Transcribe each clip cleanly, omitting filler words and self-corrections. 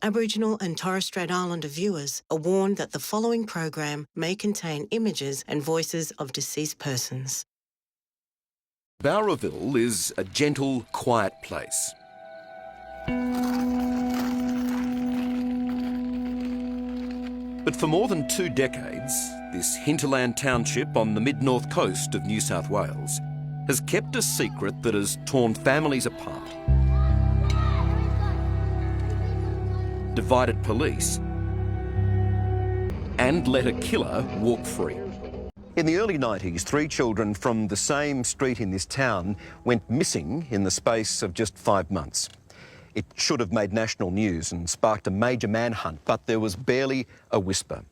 Aboriginal and Torres Strait Islander viewers are warned that the following program may contain images and voices of deceased persons. Bowraville is a gentle, quiet place. But for more than 2 decades, this hinterland township on the mid-north coast of New South Wales has kept a secret that has torn families apart, divided police, and let a killer walk free. In the early 90s, 3 children from the same street in this town went missing in the space of just 5 months. It should have made national news and sparked a major manhunt, but there was barely a whisper.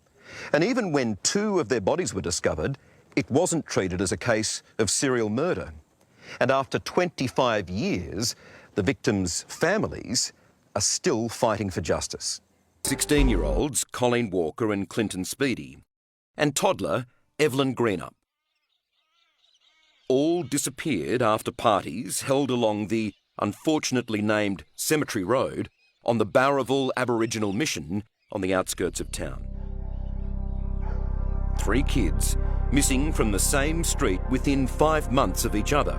And even when 2 of their bodies were discovered, it wasn't treated as a case of serial murder. And after 25 years, the victims' families are still fighting for justice. 16-year-olds Colleen Walker and Clinton Speedy, and toddler Evelyn Greenup, all disappeared after parties held along the unfortunately named Cemetery Road on the Bowraville Aboriginal mission on the outskirts of town. 3 kids missing from the same street within 5 months of each other,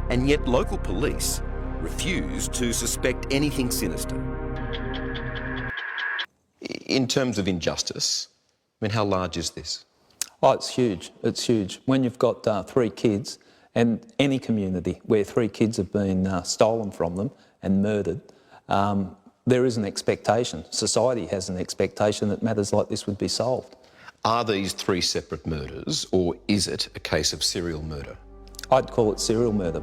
and yet local police refused to suspect anything sinister. In terms of injustice, I mean, how large is this? Oh, it's huge. It's huge. When you've got 3 kids, and any community where 3 kids have been stolen from them and murdered, there is an expectation. Society has an expectation that matters like this would be solved. Are these 3 separate murders, or is it a case of serial murder? I'd call it serial murder.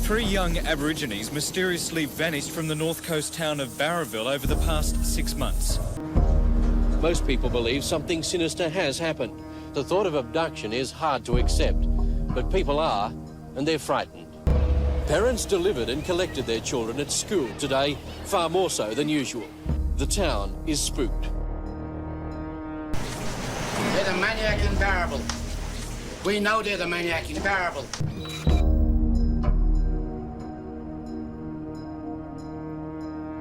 3 young Aborigines mysteriously vanished from the north coast town of Bowraville over the past 6 months. Most people believe something sinister has happened. The thought of abduction is hard to accept, but people are, and they're frightened. Parents delivered and collected their children at school today, far more so than usual. The town is spooked. They're the maniac in Bowraville. We know they're the maniac in Bowraville.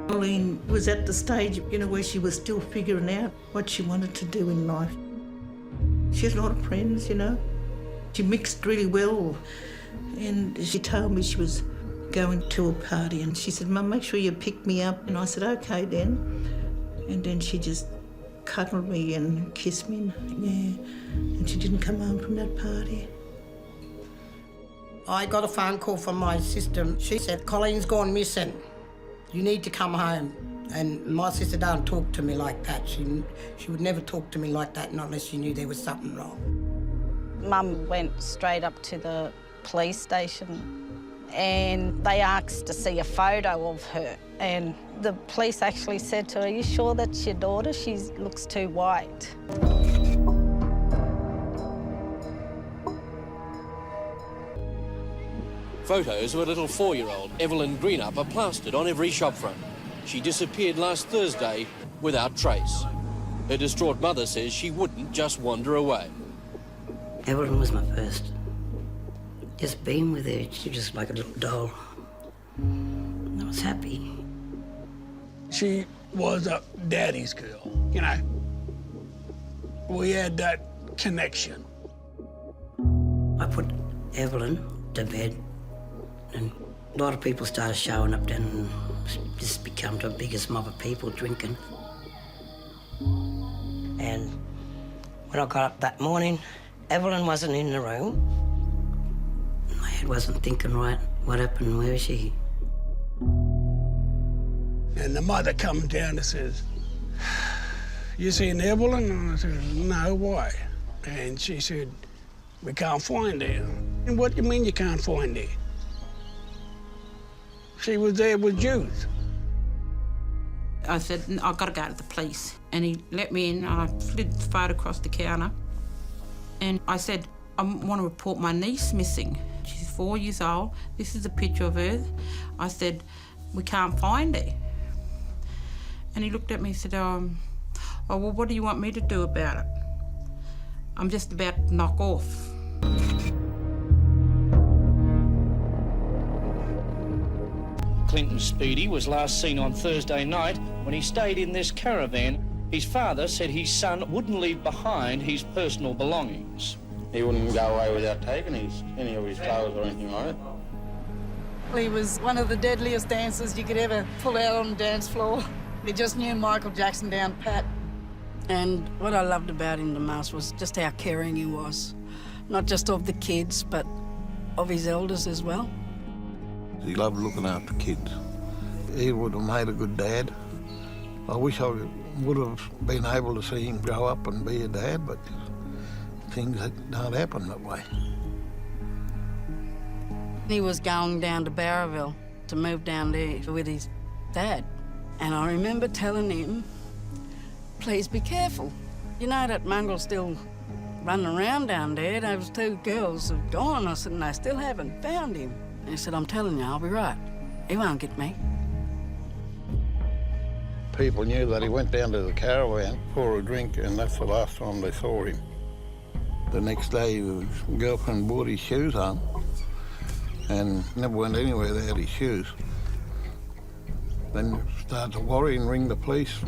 Colleen was at the stage, where she was still figuring out what she wanted to do in life. She has a lot of friends, She mixed really well. And she told me she was going to a party, and she said, "Mum, make sure you pick me up." And I said, "Okay then." And then she just cuddled me and kissed me, and she didn't come home from that party. I got a phone call from my sister. She said, "Colleen's gone missing. You need to come home." And my sister don't talk to me like that. She would never talk to me like that, not unless she knew there was something wrong. Mum went straight up to the police station and they asked to see a photo of her. And the police actually said to her, "Are you sure that's your daughter? She looks too white." Photos of a little 4-year-old, Evelyn Greenup, are plastered on every shopfront. She disappeared last Thursday without trace. Her distraught mother says she wouldn't just wander away. Evelyn was my first. Just being with her, she was just like a little doll. I was happy. She was a daddy's girl, We had that connection. I put Evelyn to bed, and a lot of people started showing up then, and just become the biggest mob of people drinking. And when I got up that morning, Evelyn wasn't in the room. My head wasn't thinking right. What happened? Where is she? And the mother comes down and says, "You seen Evelyn?" And I said, "No, why?" And she said, "We can't find her." "And what do you mean you can't find her? She was there with Jews." I said, "I've got to go to the police." And he let me in. I slid the phone across the counter. And I said, "I want to report my niece missing. She's 4 years old. This is a picture of her." I said, "We can't find her." And he looked at me and said, "Oh, well, what do you want me to do about it? I'm just about to knock off." Clinton Speedy was last seen on Thursday night when he stayed in this caravan. His father said his son wouldn't leave behind his personal belongings. He wouldn't go away without taking any of his clothes or anything like that. He was one of the deadliest dancers you could ever pull out on the dance floor. He just knew Michael Jackson down pat. And what I loved about him the most was just how caring he was. Not just of the kids, but of his elders as well. He loved looking after kids. He would have made a good dad. I wish I would have been able to see him grow up and be a dad, but things don't happen that way. He was going down to Bowraville to move down there with his dad. And I remember telling him, please be careful. You know that mongrel's still running around down there. Those two girls have gone. I said, and they still haven't found him. And he said, I'm telling you, I'll be right. He won't get me. People knew that he went down to the caravan for a drink, and that's the last time they saw him. The next day, his girlfriend brought his shoes home and never went anywhere without his shoes. Then started to worry and ring the police.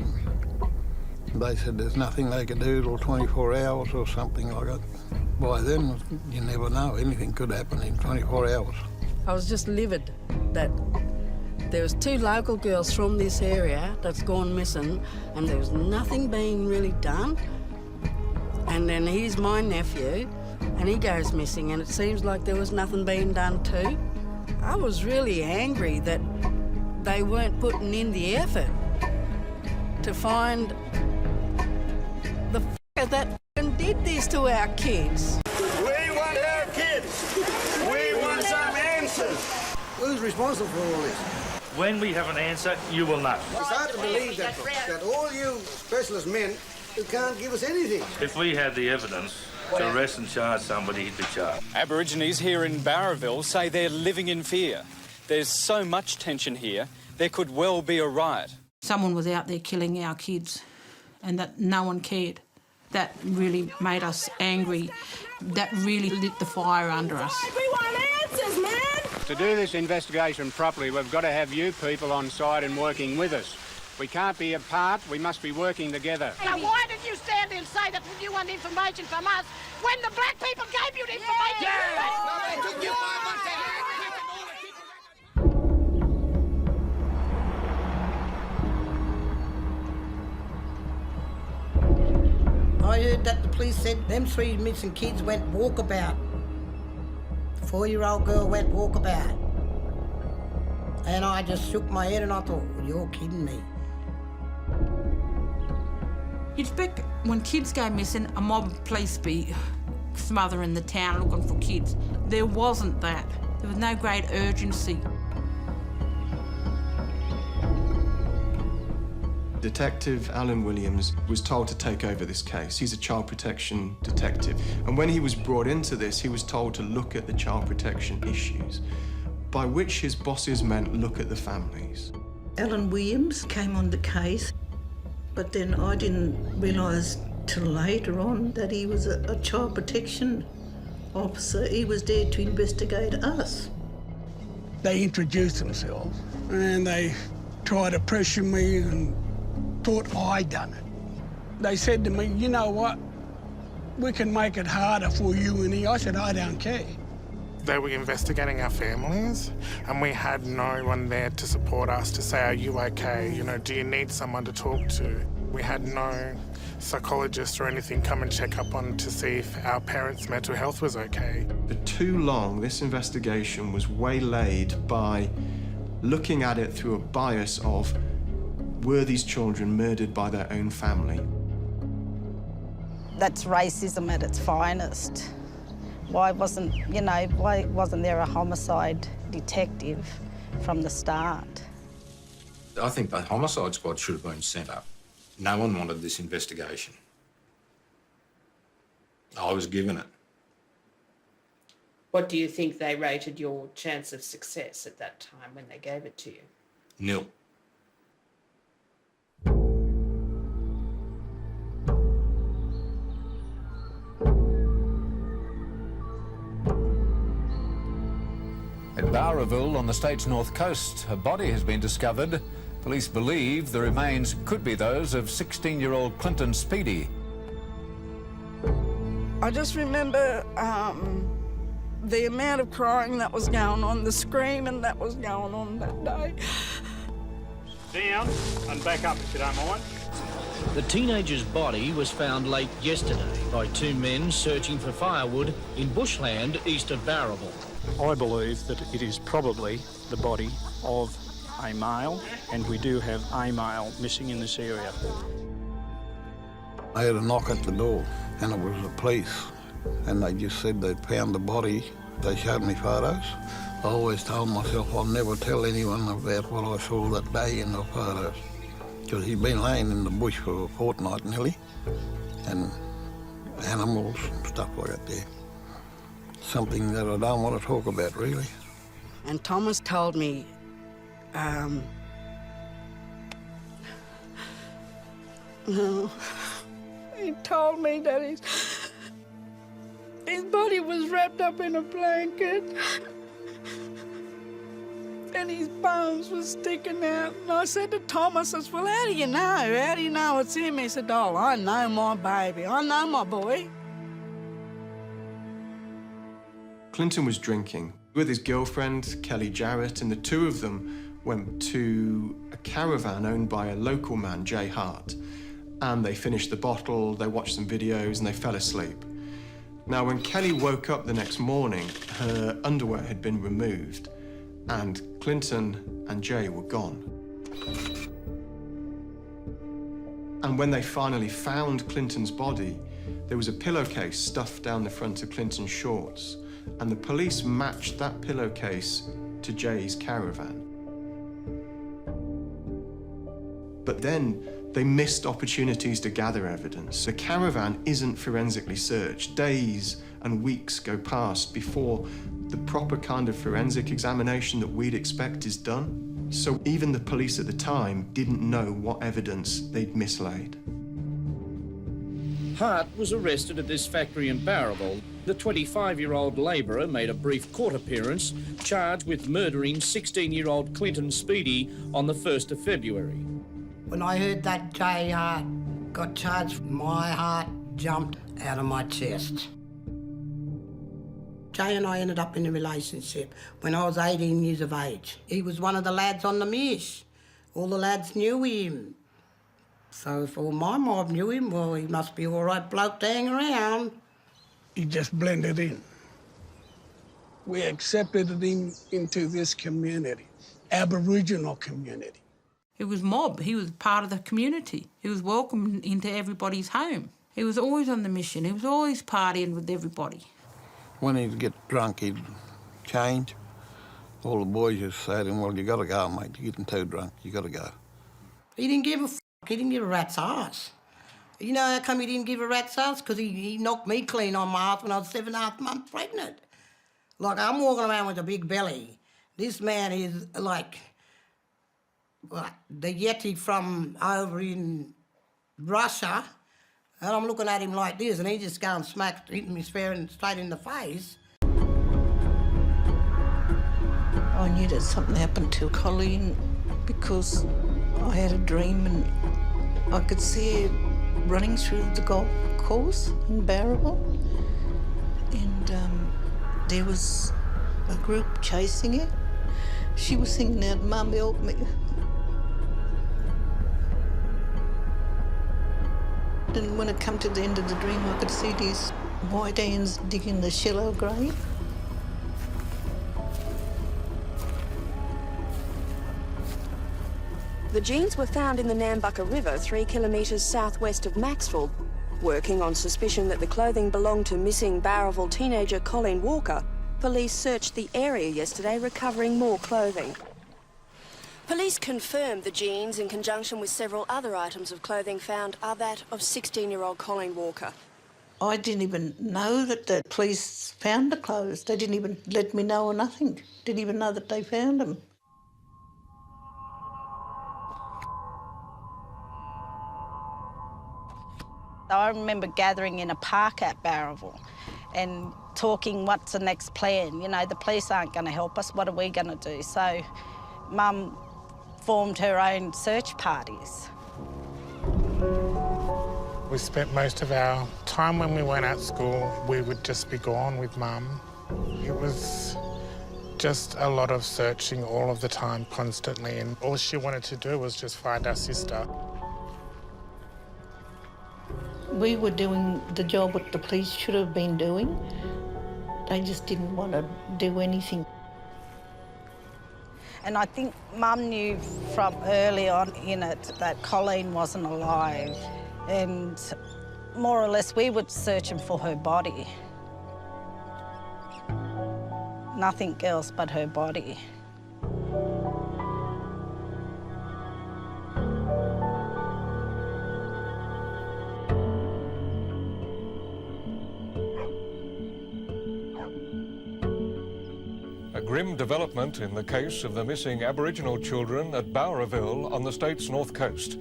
They said there's nothing they could do till 24 hours or something like that. By then, you never know. Anything could happen in 24 hours. I was just livid that there was two local girls from this area that's gone missing and there was nothing being really done. And then here's my nephew and he goes missing and it seems like there was nothing being done too. I was really angry that they weren't putting in the effort to find the f***er that did this to our kids. We want our kids. We want some answers. Who's responsible for all this? When we have an answer, you will know. It's hard to believe that all you specialist men who can't give us anything. If we had the evidence to arrest and charge somebody, he'd be charged. Aborigines here in Bowraville say they're living in fear. There's so much tension here, there could well be a riot. Someone was out there killing our kids and that no one cared. That really made us angry. That really lit the fire under us. We want answers, man! To do this investigation properly, we've got to have you people on side and working with us. We can't be apart, we must be working together. Now why did you stand and say that you want information from us when the black people gave you the information? I heard that the police said them three missing kids went walkabout. The 4-year-old girl went walkabout. And I just shook my head and I thought, well, you're kidding me. You'd expect when kids go missing, a mob of police be smothering the town looking for kids. There wasn't that. There was no great urgency. Detective Alan Williams was told to take over this case. He's a child protection detective. And when he was brought into this, he was told to look at the child protection issues, by which his bosses meant look at the families. Alan Williams came on the case, but then I didn't realise till later on that he was a child protection officer. He was there to investigate us. They introduced themselves and they tried to pressure me and thought I'd done it. They said to me, you know what, we can make it harder for you and he. I said, I don't care. They were investigating our families and we had no one there to support us to say, are you okay? You know, do you need someone to talk to? We had no psychologist or anything come and check up on to see if our parents' mental health was okay. For too long, this investigation was waylaid by looking at it through a bias of, were these children murdered by their own family? That's racism at its finest. Why wasn't there a homicide detective from the start? I think the homicide squad should have been sent up. No one wanted this investigation. I was given it. What do you think they rated your chance of success at that time when they gave it to you? 0. In Bowraville, on the state's north coast, a body has been discovered. Police believe the remains could be those of 16-year-old Clinton Speedy. I just remember the amount of crying that was going on, the screaming that was going on that day. Down and back up if you don't mind. The teenager's body was found late yesterday by two men searching for firewood in bushland east of Bowraville. I believe that it is probably the body of a male, and we do have a male missing in this area. I had a knock at the door, and it was the police, and they just said they'd found the body. They showed me photos. I always told myself I'll never tell anyone about what I saw that day in the photos, because he'd been laying in the bush for a fortnight nearly, and animals and stuff like that there. Something that I don't want to talk about, really. And Thomas told me, he told me that his body was wrapped up in a blanket and his bones were sticking out. And I said to Thomas, I said, well, how do you know? How do you know it's him? He said, oh, I know my baby. I know my boy. Clinton was drinking with his girlfriend, Kelly Jarrett, and the two of them went to a caravan owned by a local man, Jay Hart. And they finished the bottle, they watched some videos, and they fell asleep. Now, when Kelly woke up the next morning, her underwear had been removed, and Clinton and Jay were gone. And when they finally found Clinton's body, there was a pillowcase stuffed down the front of Clinton's shorts, and the police matched that pillowcase to Jay's caravan. But then they missed opportunities to gather evidence. The caravan isn't forensically searched. Days and weeks go past before the proper kind of forensic examination that we'd expect is done. So even the police at the time didn't know what evidence they'd mislaid. Hart was arrested at this factory in Bowraville. The 25-year-old labourer made a brief court appearance, charged with murdering 16-year-old Clinton Speedy on the 1st of February. When I heard that Jay Hart got charged, my heart jumped out of my chest. Jay and I ended up in a relationship when I was 18 years of age. He was one of the lads on the mish. All the lads knew him. So if all my mob knew him, well, he must be all right bloke to hang around. He just blended in. We accepted him into this community, Aboriginal community. He was mob. He was part of the community. He was welcomed into everybody's home. He was always on the mission. He was always partying with everybody. When he'd get drunk, he'd change. All the boys just say to him, well, you got to go, mate. You're getting too drunk. You got to go. He didn't give a f***. He didn't give a rat's ass. You know how come he didn't give a rat's ass? Because he knocked me clean on my ass when I was 7.5 months pregnant. Like, I'm walking around with a big belly. This man is like the Yeti from over in Russia, and I'm looking at him like this, and he just going smack, hitting me straight in the face. I knew that something happened to Colleen because I had a dream and I could see her running through the golf course in Bowraville, and there was a group chasing her. She was singing out, "Mum, help me." And when it come to the end of the dream, I could see these white hands digging the shallow grave. The jeans were found in the Nambucca River, 3 kilometres southwest of Maxville. Working on suspicion that the clothing belonged to missing Bowraville teenager Colleen Walker, police searched the area yesterday, recovering more clothing. Police confirmed the jeans, in conjunction with several other items of clothing found, are that of 16-year-old Colleen Walker. I didn't even know that the police found the clothes. They didn't even let me know or nothing. Didn't even know that they found them. I remember gathering in a park at Bowraville and talking, what's the next plan? You know, the police aren't going to help us, what are we going to do? So Mum formed her own search parties. We spent most of our time when we weren't at school, we would just be gone with Mum. It was just a lot of searching all of the time, constantly, and all she wanted to do was just find our sister. We were doing the job what the police should have been doing. They just didn't want to do anything. And I think Mum knew from early on in it that Colleen wasn't alive, and more or less we were searching for her body. Nothing else but her body. A grim development in the case of the missing Aboriginal children at Bowraville on the state's north coast.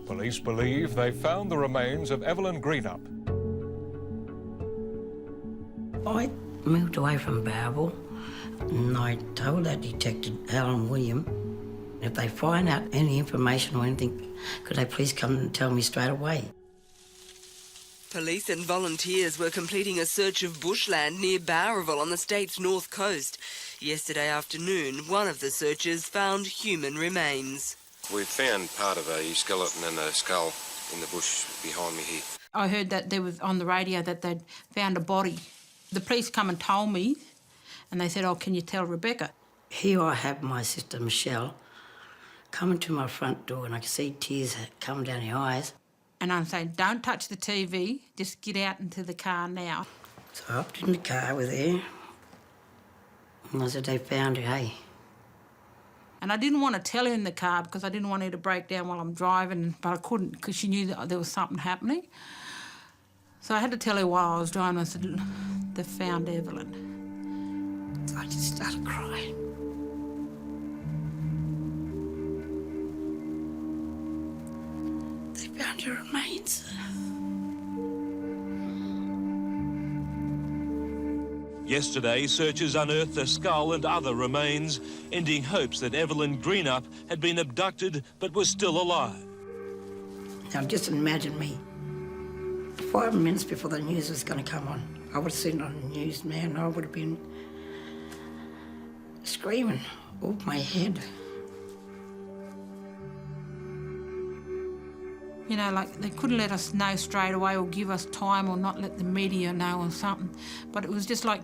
Police believe they found the remains of Evelyn Greenup. I moved away from Bowraville and I told that detective, Alan William, if they find out any information or anything, could they please come and tell me straight away? Police and volunteers were completing a search of bushland near Bowraville on the state's north coast. Yesterday afternoon, one of the searchers found human remains. We found part of a skeleton and a skull in the bush behind me here. I heard that there was on the radio that they'd found a body. The police come and told me, and they said, oh, can you tell Rebecca? Here I have my sister Michelle coming to my front door and I can see tears coming down her eyes. And I'm saying, don't touch the TV, just get out into the car now. So I hopped in the car with her and I said, they found her, hey. And I didn't want to tell her in the car because I didn't want her to break down while I'm driving, but I couldn't because she knew that there was something happening. So I had to tell her while I was driving. I said, they found Evelyn. So I just started crying. They found her remains. Yesterday, searchers unearthed the skull and other remains, ending hopes that Evelyn Greenup had been abducted but was still alive. Now just imagine me, 5 minutes before the news was going to come on. I would have seen it on the news, man. I would have been screaming off my head. You know, like they couldn't let us know straight away or give us time or not let the media know or something. But it was just like,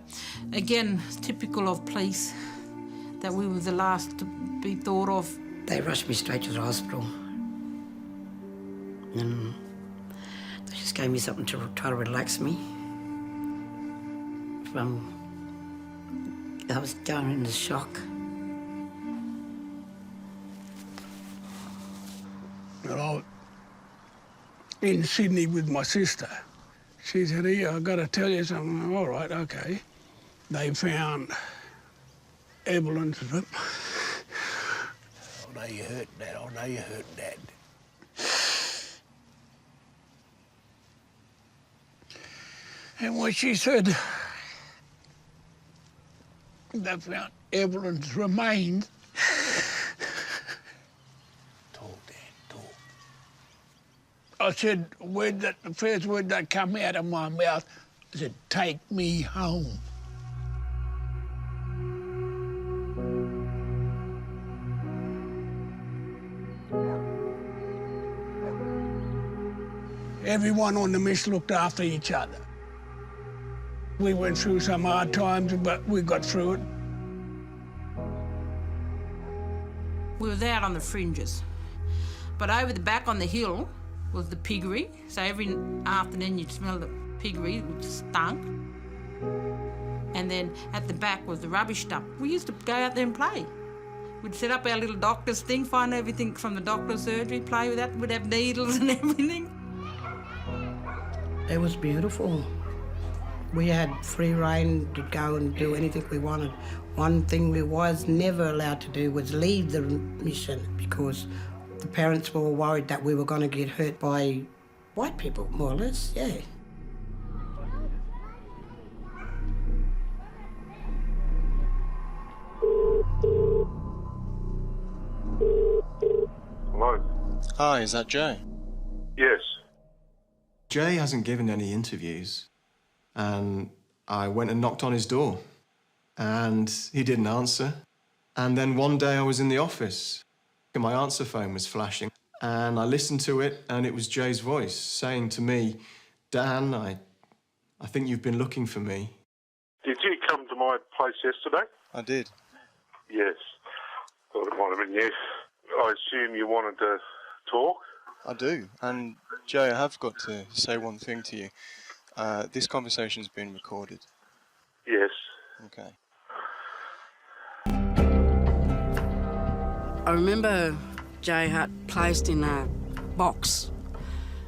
again, typical of police, that we were the last to be thought of. They rushed me straight to the hospital. And they just gave me something to try to relax me. I was going into shock. Well, in Sydney with my sister. She said, here, I've got to tell you something. All right, OK. They found Evelyn's... I know you hurt, Dad. I know you hurt, Dad. And when she said they found Evelyn's remains, I said, the first word that came out of my mouth, I said, take me home. Everyone on the mission looked after each other. We went through some hard times, but we got through it. We were out on the fringes, but over the back on the hill was the piggery. So every afternoon you'd smell the piggery, which stunk. And then at the back was the rubbish dump. We used to go out there and play. We'd set up our little doctor's thing, find everything from the doctor's surgery, play with that. We'd have needles and everything. It was beautiful. We had free rein to go and do anything we wanted. One thing we was never allowed to do was leave the mission because the parents were worried that we were going to get hurt by white people, more or less, yeah. Hi, is that Jay? Yes. Jay hasn't given any interviews, and I went and knocked on his door, and he didn't answer. And then one day I was in the office, and my answer phone was flashing, and I listened to it, and it was Jay's voice saying to me, Dan, I think you've been looking for me. Did you come to my place yesterday? I did. Yes. Thought it might have been you. I assume you wanted to talk? I do. And Jay, I have got to say one thing to you. This conversation's been recorded. Yes. Okay. I remember Jay Hutt placed in a box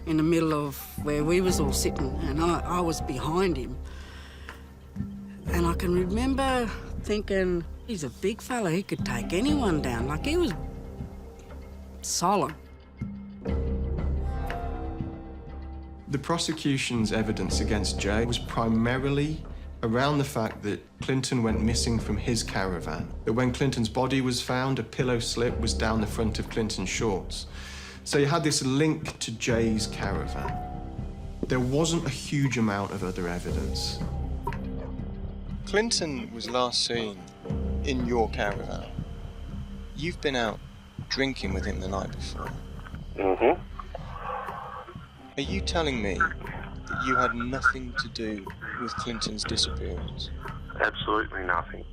in the middle of where we was all sitting, and I was behind him. And I can remember thinking, he's a big fella, he could take anyone down. Like, he was solid. The prosecution's evidence against Jay was primarily around the fact that Clinton went missing from his caravan. That when Clinton's body was found, a pillow slip was down the front of Clinton's shorts. So you had this link to Jay's caravan. There wasn't a huge amount of other evidence. Clinton was last seen in your caravan. You've been out drinking with him the night before. Mm-hmm. Are you telling me that you had nothing to do with Clinton's disappearance? Absolutely nothing.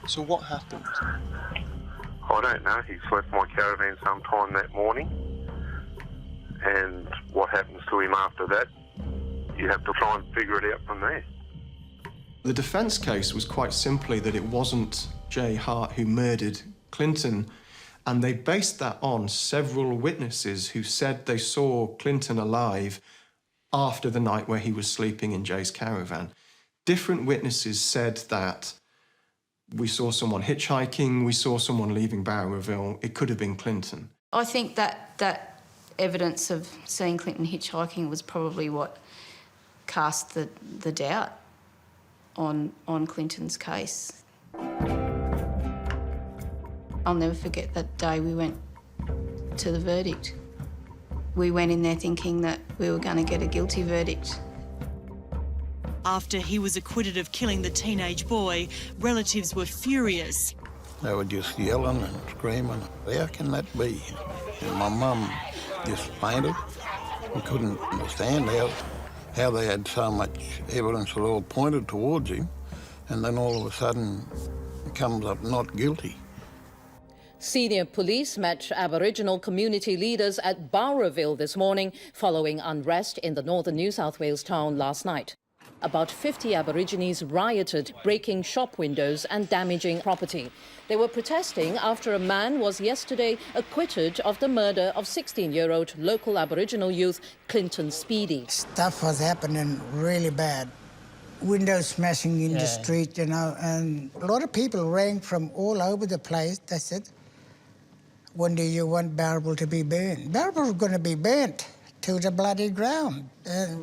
So what happened? I don't know. He's left my caravan sometime that morning. And what happens to him after that, you have to try and figure it out from there. The defence case was quite simply that it wasn't Jay Hart who murdered Clinton, and they based that on several witnesses who said they saw Clinton alive after the night where he was sleeping in Jay's caravan. Different witnesses said that we saw someone hitchhiking, we saw someone leaving Bowraville. It could have been Clinton. I think that evidence of seeing Clinton hitchhiking was probably what cast the doubt on Clinton's case. I'll never forget that day we went to the verdict. We went in there thinking that we were going to get a guilty verdict. After he was acquitted of killing the teenage boy, relatives were furious. They were just yelling and screaming, how can that be? And my mum just fainted and couldn't understand how they had so much evidence that all pointed towards him, and then all of a sudden it comes up not guilty. Senior police met Aboriginal community leaders at Bowraville this morning following unrest in the northern New South Wales town last night. About 50 Aborigines rioted, breaking shop windows and damaging property. They were protesting after a man was yesterday acquitted of the murder of 16-year-old local Aboriginal youth Clinton Speedy. Stuff was happening really bad. Windows smashing in the street, you know, and a lot of people rang from all over the place. They said, when do you want Bowraville to be burned? Bowraville's going to be burnt to the bloody ground.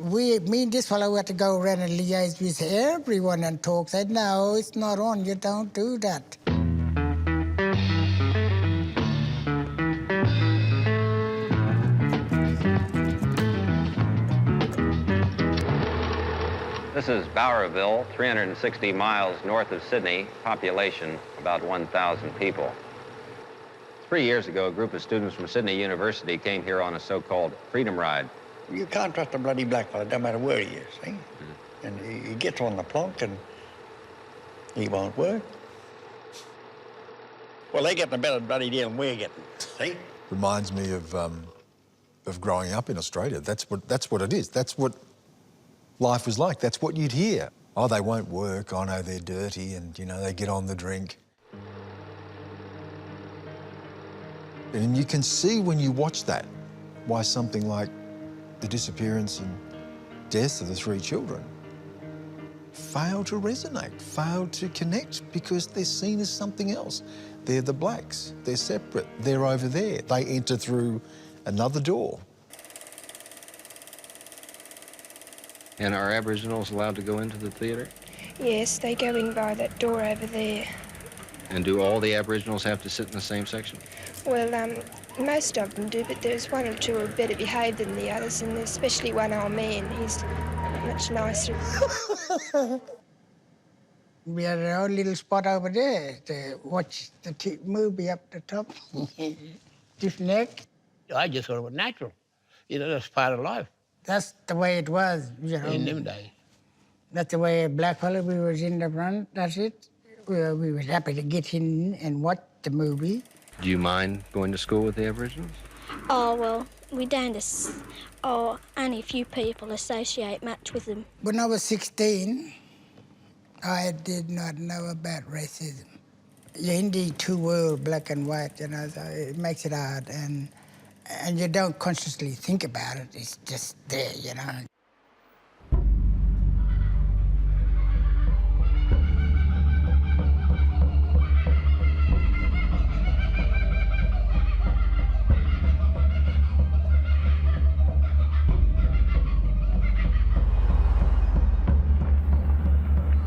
Me and this fellow had to go around and liaise with everyone and talk. Said, no, it's not on, you don't do that. This is Bowraville, 360 miles north of Sydney, population about 1,000 people. 3 years ago, a group of students from Sydney University came here on a so-called freedom ride. You can't trust a bloody black fella, no matter where he is, see? And he gets on the plonk and he won't work. Well, they're getting a better bloody deal than we're getting, see? Reminds me of growing up in Australia. That's what it is. That's what life was like. That's what you'd hear. Oh, they won't work. Oh, no, they're dirty and, you know, they get on the drink. And you can see when you watch that why something like the disappearance and death of the 3 children failed to resonate, failed to connect, because they're seen as something else. They're the blacks, they're separate, they're over there. They enter through another door. And are Aboriginals allowed to go into the theatre? Yes, they go in by that door over there. And do all the Aboriginals have to sit in the same section? Well, Most of them do, but there's one or two who are better behaved than the others, and especially one old man. He's much nicer. We had our own little spot over there to watch the movie up the top. Stiff neck. I just thought it was natural. You know, that's part of life. That's the way it was, you know. In them days. That's the way blackfellow, we was in the front, that's it. We were happy to get in and watch the movie. Do you mind going to school with the Aboriginals? Oh, well, we don't, only a few people associate much with them. When I was 16, I did not know about racism. You're in the two worlds, black and white, you know, so it makes it hard, and you don't consciously think about it, it's just there, you know.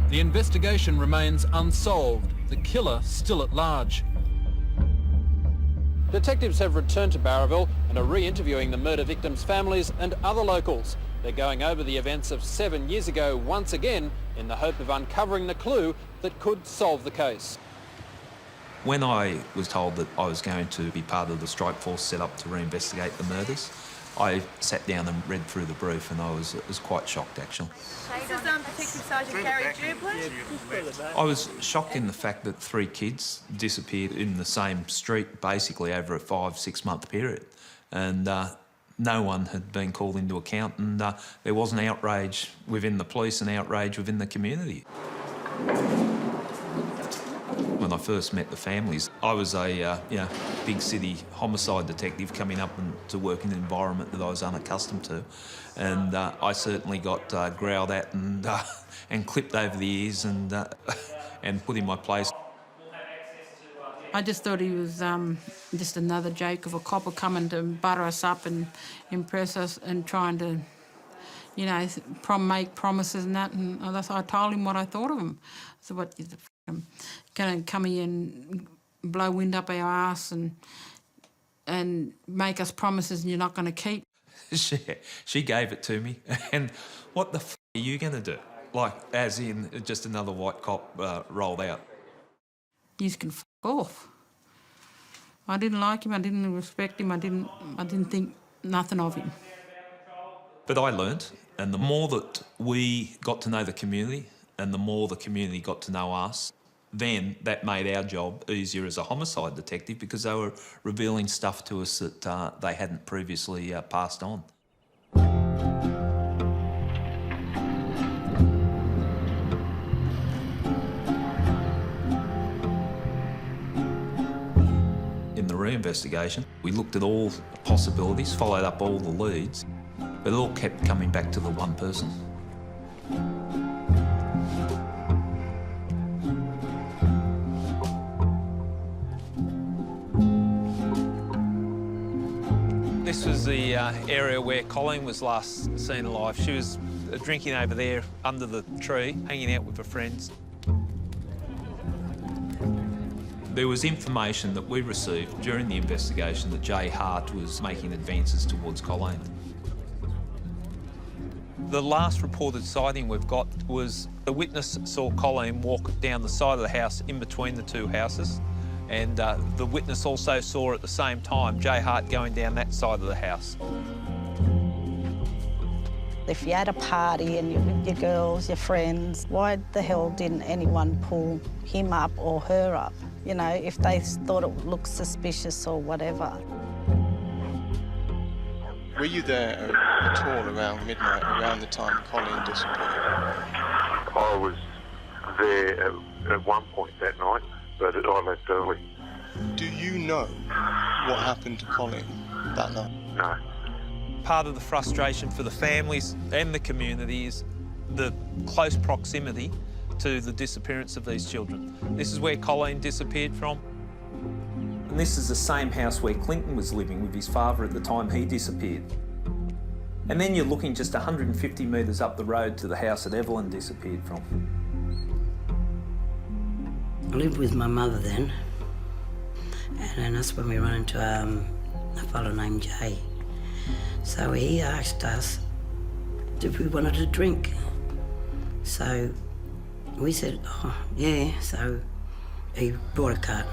The investigation remains unsolved, the killer still at large. Detectives have returned to Bowraville and are re-interviewing the murder victims' families and other locals. They're going over the events of 7 years ago once again in the hope of uncovering the clue that could solve the case. When I was told that I was going to be part of the strike force set up to reinvestigate the murders, I sat down and read through the brief, and I was quite shocked, actually. This is Detective Sergeant Gary Jublin. I was shocked in the fact that 3 kids disappeared in the same street, basically over a 5-6 month period, and no one had been called into account, and there was an outrage within the police and outrage within the community. When I first met the families, I was a big city homicide detective coming up to work in an environment that I was unaccustomed to, and I certainly got growled at and clipped over the ears and put in my place. I just thought he was just another joke of a copper coming to butter us up and impress us and trying to, you know, make promises and that. And I told him what I thought of him. So what, going to come here and blow wind up our ass and make us promises and you're not going to keep. She gave it to me, and what the f*** are you going to do? Like, as in just another white cop rolled out. You can f*** off. I didn't like him, I didn't respect him, I didn't think nothing of him. But I learnt, and the more that we got to know the community and the more the community got to know us, then that made our job easier as a homicide detective because they were revealing stuff to us that they hadn't previously passed on. In the reinvestigation, we looked at all possibilities, followed up all the leads, but it all kept coming back to the one person. This was the area where Colleen was last seen alive. She was drinking over there under the tree, hanging out with her friends. There was information that we received during the investigation that Jay Hart was making advances towards Colleen. The last reported sighting we've got was the witness saw Colleen walk down the side of the house in between the two houses. And the witness also saw at the same time Jay Hart going down that side of the house. If you had a party and you're with your girls, your friends, why the hell didn't anyone pull him up or her up? You know, if they thought it looked suspicious or whatever. Were you there at all around midnight, around the time Colleen disappeared? I was there at one point that night, but I left early. Do you know what happened to Colleen that night? No. Part of the frustration for the families and the community is the close proximity to the disappearance of these children. This is where Colleen disappeared from. And this is the same house where Clinton was living with his father at the time he disappeared. And then you're looking just 150 metres up the road to the house that Evelyn disappeared from. I lived with my mother then, and that's when we ran into a fellow named Jay. So he asked us if we wanted a drink. So we said, oh, yeah. So he brought a carton.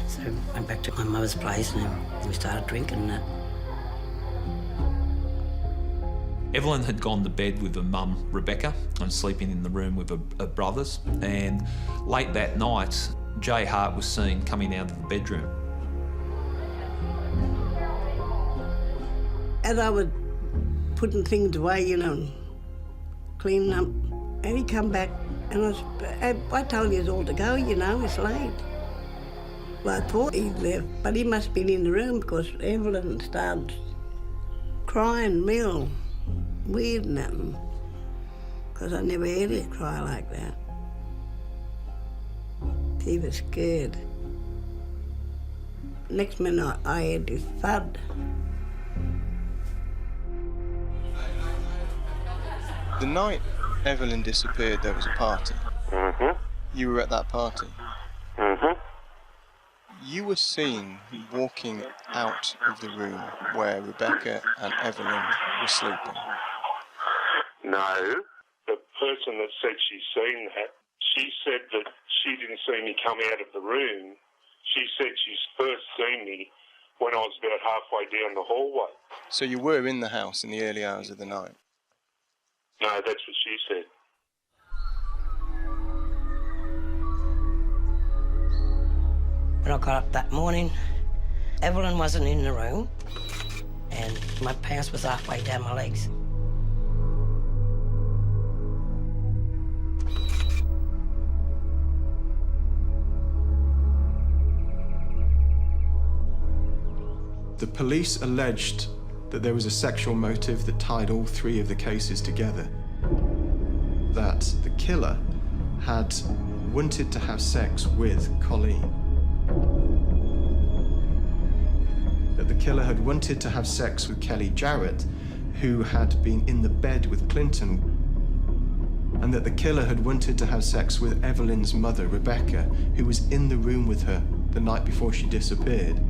So I went back to my mother's place and we started drinking that. Evelyn had gone to bed with her mum, Rebecca, and sleeping in the room with her brothers. And late that night, Jay Hart was seen coming out of the bedroom. As I was putting things away, you know, cleaning up, and he come back, and I told you all to go, you know, it's late. Well, I thought he'd left, but he must have been in the room because Evelyn started crying real weird and nothing, because I never heard her cry like that. She was scared. Next minute, I heard this thud. The night Evelyn disappeared, there was a party. Mm-hmm. You were at that party. Mm-hmm. You were seen walking out of the room where Rebecca and Evelyn were sleeping. No, the person that said she's seen that, she said that she didn't see me come out of the room. She said she's first seen me when I was about halfway down the hallway. So you were in the house in the early hours of the night? No, that's what she said. When I got up that morning, Evelyn wasn't in the room and my pants was halfway down my legs. The police alleged that there was a sexual motive that tied all three of the cases together. That the killer had wanted to have sex with Colleen. That the killer had wanted to have sex with Kelly Jarrett, who had been in the bed with Clinton. And that the killer had wanted to have sex with Evelyn's mother, Rebecca, who was in the room with her the night before she disappeared.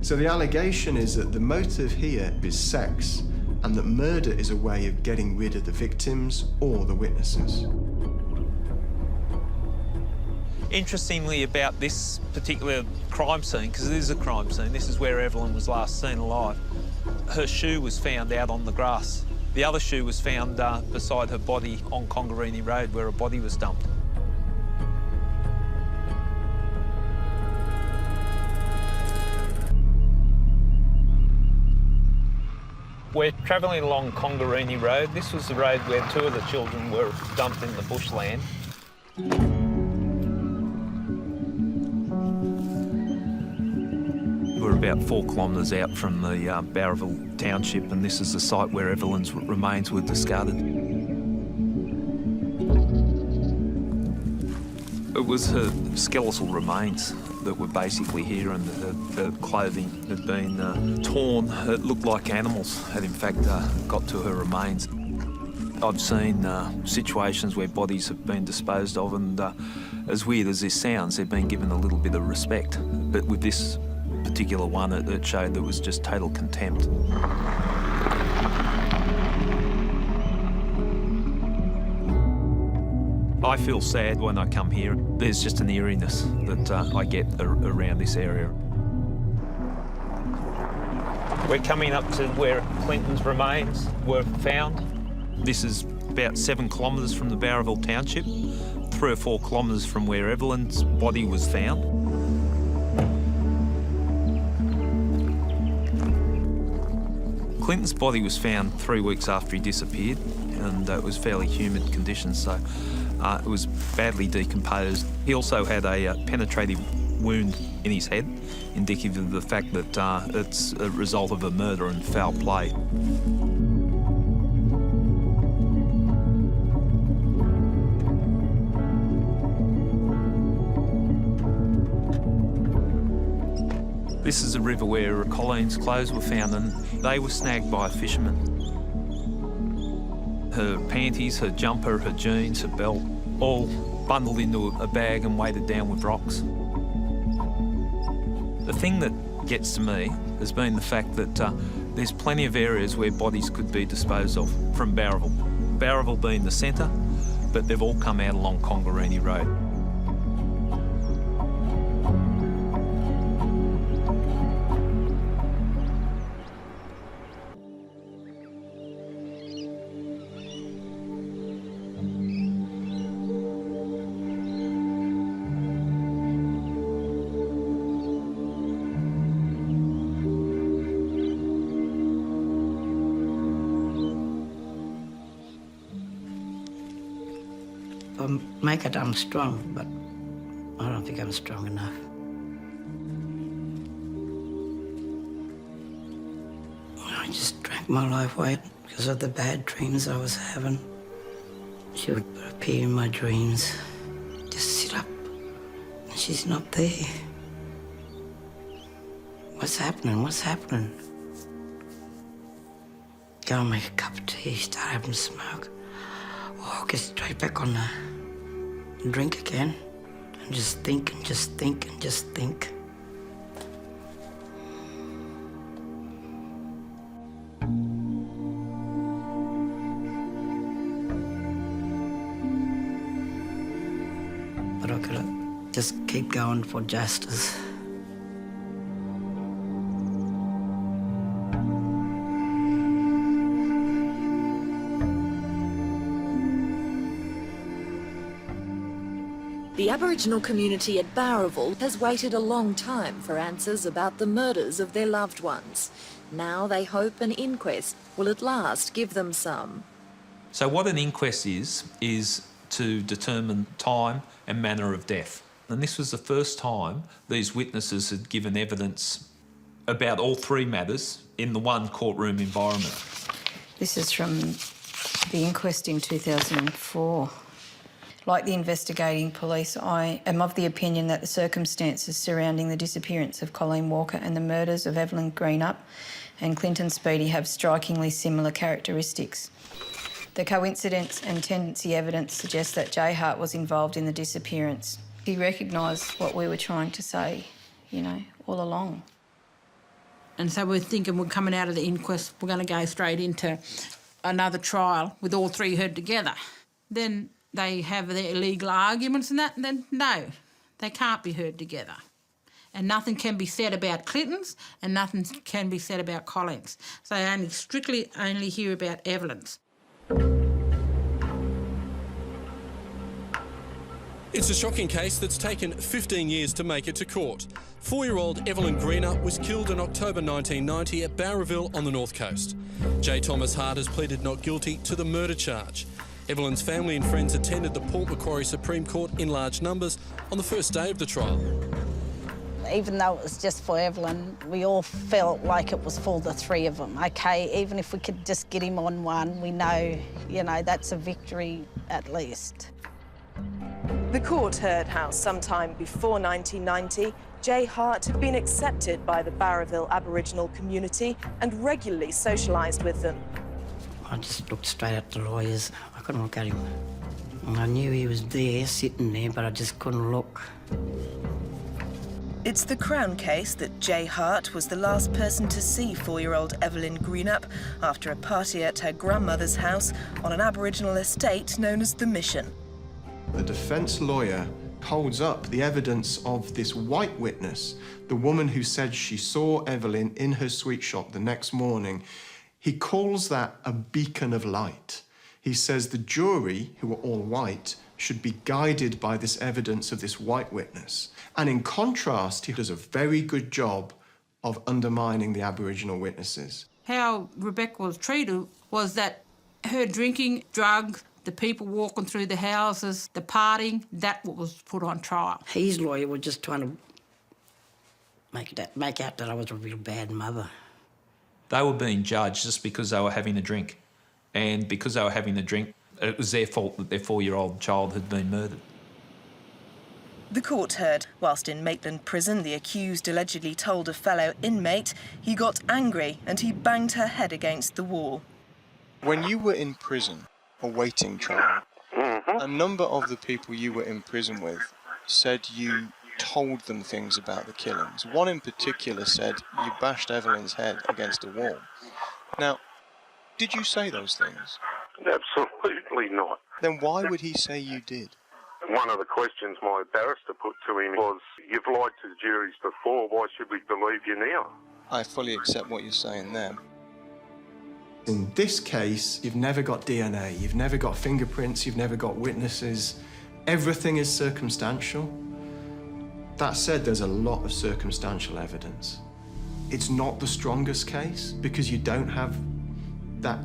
So the allegation is that the motive here is sex, and that murder is a way of getting rid of the victims or the witnesses. Interestingly about this particular crime scene, because it is a crime scene, this is where Evelyn was last seen alive, her shoe was found out on the grass. The other shoe was found beside her body on Congarini Road where her body was dumped. We're travelling along Congarini Road. This was the road where two of the children were dumped in the bushland. We're about 4 kilometres out from the Bowraville township, and this is the site where Evelyn's remains were discarded. It was her skeletal remains that were basically here, and the clothing had been torn. It looked like animals had in fact got to her remains. I've seen situations where bodies have been disposed of, and as weird as this sounds, they've been given a little bit of respect. But with this particular one, it showed there was just total contempt. I feel sad when I come here. There's just an eeriness that I get around this area. We're coming up to where Clinton's remains were found. This is about 7 kilometres from the Bowraville township, 3 or 4 kilometres from where Evelyn's body was found. Clinton's body was found 3 weeks after he disappeared, and it was fairly humid conditions, so it was badly decomposed. He also had a penetrative wound in his head, indicative of the fact that it's a result of a murder and foul play. This is a river where Colleen's clothes were found, and they were snagged by a fisherman. Her panties, her jumper, her jeans, her belt, all bundled into a bag and weighted down with rocks. The thing that gets to me has been the fact that there's plenty of areas where bodies could be disposed of from Bowraville. Bowraville being the centre, but they've all come out along Congarini Road. Make it I'm strong, but I don't think I'm strong enough. I just drank my life away because of the bad dreams I was having. She would appear in my dreams, just sit up, and she's not there. What's happening? What's happening? Go and make a cup of tea, start having a smoke. Or I'll get straight back on and drink again. And just think and just think and just think. But I've got to just keep going for justice. The Aboriginal community at Bowraville has waited a long time for answers about the murders of their loved ones. Now they hope an inquest will at last give them some. So what an inquest is to determine time and manner of death. And this was the first time these witnesses had given evidence about all three matters in the one courtroom environment. This is from the inquest in 2004. Like the investigating police, I am of the opinion that the circumstances surrounding the disappearance of Colleen Walker and the murders of Evelyn Greenup and Clinton Speedy have strikingly similar characteristics. The coincidence and tendency evidence suggests that Jay Hart was involved in the disappearance. He recognised what we were trying to say, you know, all along. And so we're thinking we're coming out of the inquest, we're going to go straight into another trial with all three heard together. Then they have their legal arguments and that, and then no, they can't be heard together. And nothing can be said about Clinton's and nothing can be said about Colleen's. So they strictly only hear about Evelyn's. It's a shocking case that's taken 15 years to make it to court. 4-year-old Evelyn Greenup was killed in October 1990 at Bowraville on the North Coast. J. Thomas Hart has pleaded not guilty to the murder charge. Evelyn's family and friends attended the Port Macquarie Supreme Court in large numbers on the first day of the trial. Even though it was just for Evelyn, we all felt like it was for the three of them. OK, even if we could just get him on one, we know, you know, that's a victory at least. The court heard how sometime before 1990, Jay Hart had been accepted by the Bowraville Aboriginal community and regularly socialised with them. I just looked straight at the lawyers. I couldn't look at him. And I knew he was there, sitting there, but I just couldn't look. It's the Crown case that Jay Hart was the last person to see 4-year-old Evelyn Greenup after a party at her grandmother's house on an Aboriginal estate known as The Mission. The defence lawyer holds up the evidence of this white witness, the woman who said she saw Evelyn in her sweet shop the next morning. He calls that a beacon of light. He says the jury, who are all white, should be guided by this evidence of this white witness. And in contrast, he does a very good job of undermining the Aboriginal witnesses. How Rebecca was treated was that her drinking, drugs, the people walking through the houses, the partying, that was put on trial. His lawyer was just trying to make out that I was a real bad mother. They were being judged just because they were having a drink. And because they were having a drink, it was their fault that their 4-year-old child had been murdered. The court heard, whilst in Maitland Prison, the accused allegedly told a fellow inmate he got angry and he banged her head against the wall. When you were in prison, awaiting trial, a number of the people you were in prison with said you told them things about the killings. One in particular said, "You bashed Evelyn's head against a wall." Now, did you say those things? Absolutely not. Then why would he say you did? One of the questions my barrister put to him was, "You've lied to the juries before, why should we believe you now?" I fully accept what you're saying there. In this case, you've never got DNA, you've never got fingerprints, you've never got witnesses. Everything is circumstantial. That said, there's a lot of circumstantial evidence. It's not the strongest case because you don't have that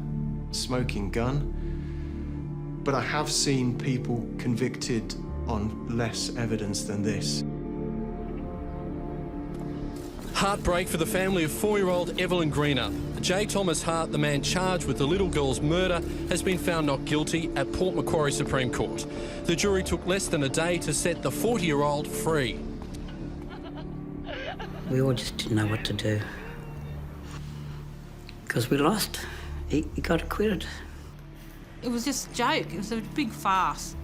smoking gun, but I have seen people convicted on less evidence than this. Heartbreak for the family of 4-year-old Evelyn Greenup. J. Thomas Hart, the man charged with the little girl's murder, has been found not guilty at Port Macquarie Supreme Court. The jury took less than a day to set the 40-year-old free. We all just didn't know what to do. Because we lost. He got acquitted. It was just a joke. It was a big farce.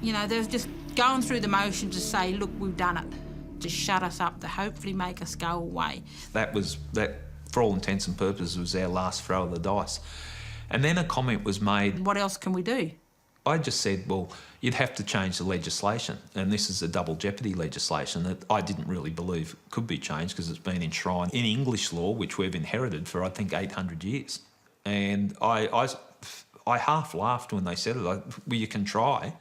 You know, they were just going through the motion to say, look, we've done it, to shut us up, to hopefully make us go away. That, for all intents and purposes, was our last throw of the dice. And then a comment was made. What else can we do? I just said, well, you'd have to change the legislation. And this is a double jeopardy legislation that I didn't really believe could be changed because it's been enshrined in English law, which we've inherited for, I think, 800 years. And I half laughed when they said it. Well, you can try.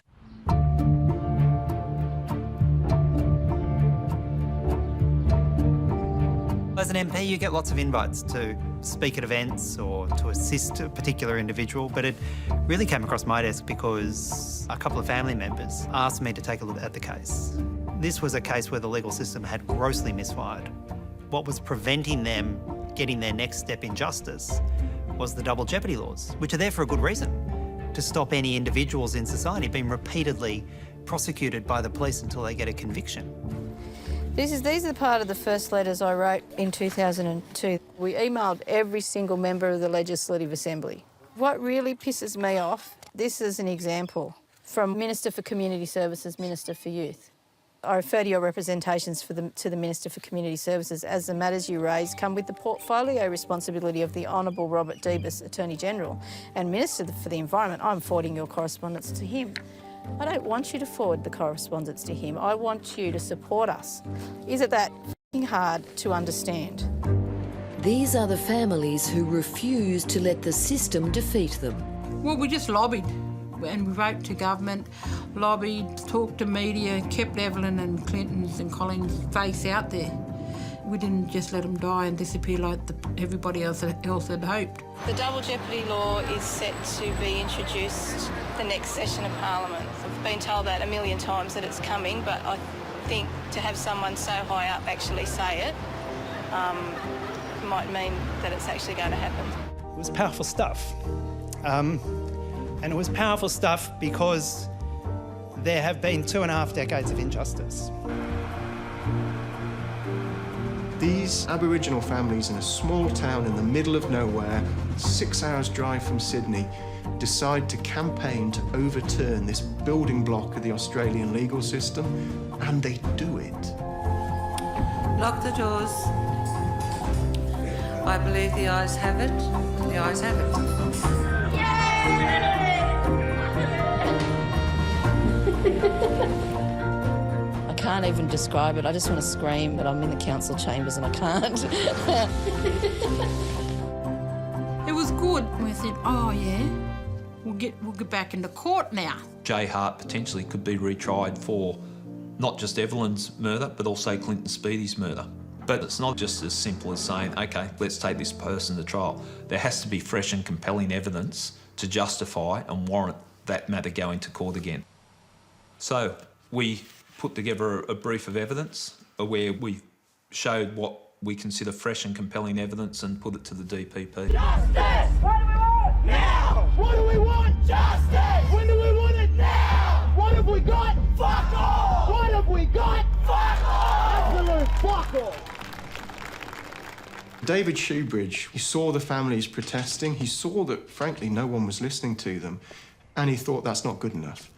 As an MP, you get lots of invites to speak at events or to assist a particular individual, but it really came across my desk because a couple of family members asked me to take a look at the case. This was a case where the legal system had grossly misfired. What was preventing them getting their next step in justice was the double jeopardy laws, which are there for a good reason, to stop any individuals in society being repeatedly prosecuted by the police until they get a conviction. These are part of the first letters I wrote in 2002. We emailed every single member of the Legislative Assembly. What really pisses me off, this is an example from Minister for Community Services, Minister for Youth. I refer to your representations to the Minister for Community Services as the matters you raise come with the portfolio responsibility of the Honourable Robert Debus, Attorney-General, and Minister for the Environment. I'm forwarding your correspondence to him. I don't want you to forward the correspondence to him. I want you to support us. Is it that f***ing hard to understand? These are the families who refuse to let the system defeat them. Well, we just lobbied and we wrote to government, lobbied, talked to media, kept Evelyn and Clinton's and Colleen's face out there. We didn't just let them die and disappear like everybody else had hoped. The double jeopardy law is set to be introduced the next session of Parliament. I've been told that a million times that it's coming, but I think to have someone so high up actually say it might mean that it's actually going to happen. It was powerful stuff. And it was powerful stuff because there have been 2.5 decades of injustice. These Aboriginal families in a small town in the middle of nowhere, 6 hours drive from Sydney, decide to campaign to overturn this building block of the Australian legal system, and they do it. Lock the doors. I believe the ayes have it. The ayes have it. I can't even describe it. I just want to scream, but I'm in the council chambers and I can't. It was good. We said, oh yeah, we'll get back into court now. J. Hart potentially could be retried for not just Evelyn's murder, but also Clinton Speedy's murder. But it's not just as simple as saying, OK, let's take this person to trial. There has to be fresh and compelling evidence to justify and warrant that matter going to court again. So we put together a brief of evidence where we showed what we consider fresh and compelling evidence and put it to the DPP. Justice! What do we want? Now! What do we want? Justice! When do we want it? Now! What have we got? Fuck all! What have we got? Fuck all! Absolute fuck all! David Shoebridge, he saw the families protesting. He saw that, frankly, no one was listening to them, and he thought that's not good enough.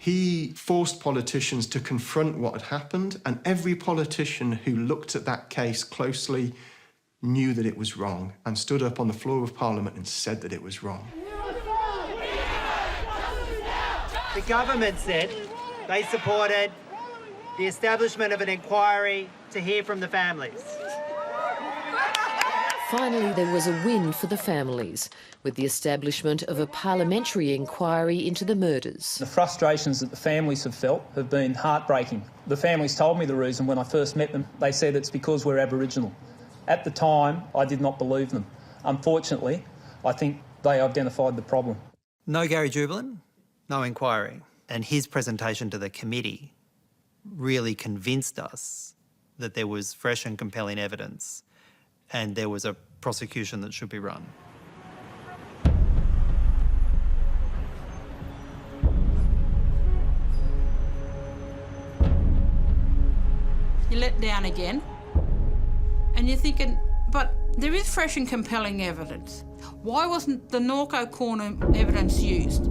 He forced politicians to confront what had happened, and every politician who looked at that case closely knew that it was wrong and stood up on the floor of Parliament and said that it was wrong. The government said they supported the establishment of an inquiry to hear from the families. Finally, there was a win for the families, with the establishment of a parliamentary inquiry into the murders. The frustrations that the families have felt have been heartbreaking. The families told me the reason when I first met them. They said it's because we're Aboriginal. At the time, I did not believe them. Unfortunately, I think they identified the problem. No Gary Jubelin, no inquiry. And his presentation to the committee really convinced us that there was fresh and compelling evidence and there was a prosecution that should be run. You're let down again, and you're thinking, but there is fresh and compelling evidence. Why wasn't the Norco corner evidence used?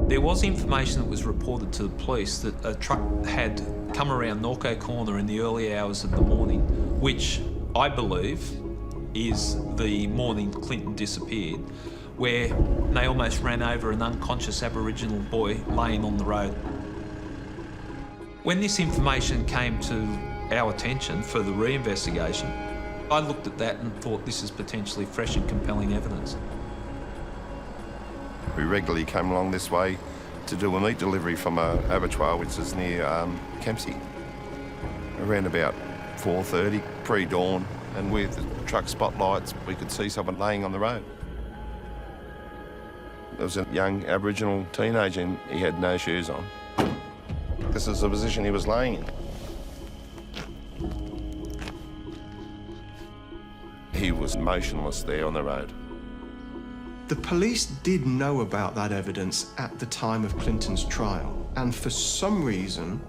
There was information that was reported to the police that a truck had come around Norco Corner in the early hours of the morning, which I believe is the morning Clinton disappeared, where they almost ran over an unconscious Aboriginal boy laying on the road. When this information came to our attention for the reinvestigation, I looked at that and thought this is potentially fresh and compelling evidence. We regularly came along this way to do a meat delivery from an abattoir which is near Kempsey. Around about 4:30, pre-dawn, and with the truck spotlights we could see someone laying on the road. There was a young Aboriginal teenager and he had no shoes on. This is the position he was laying in. He was motionless there on the road. The police did know about that evidence at the time of Clinton's trial, and for some reason,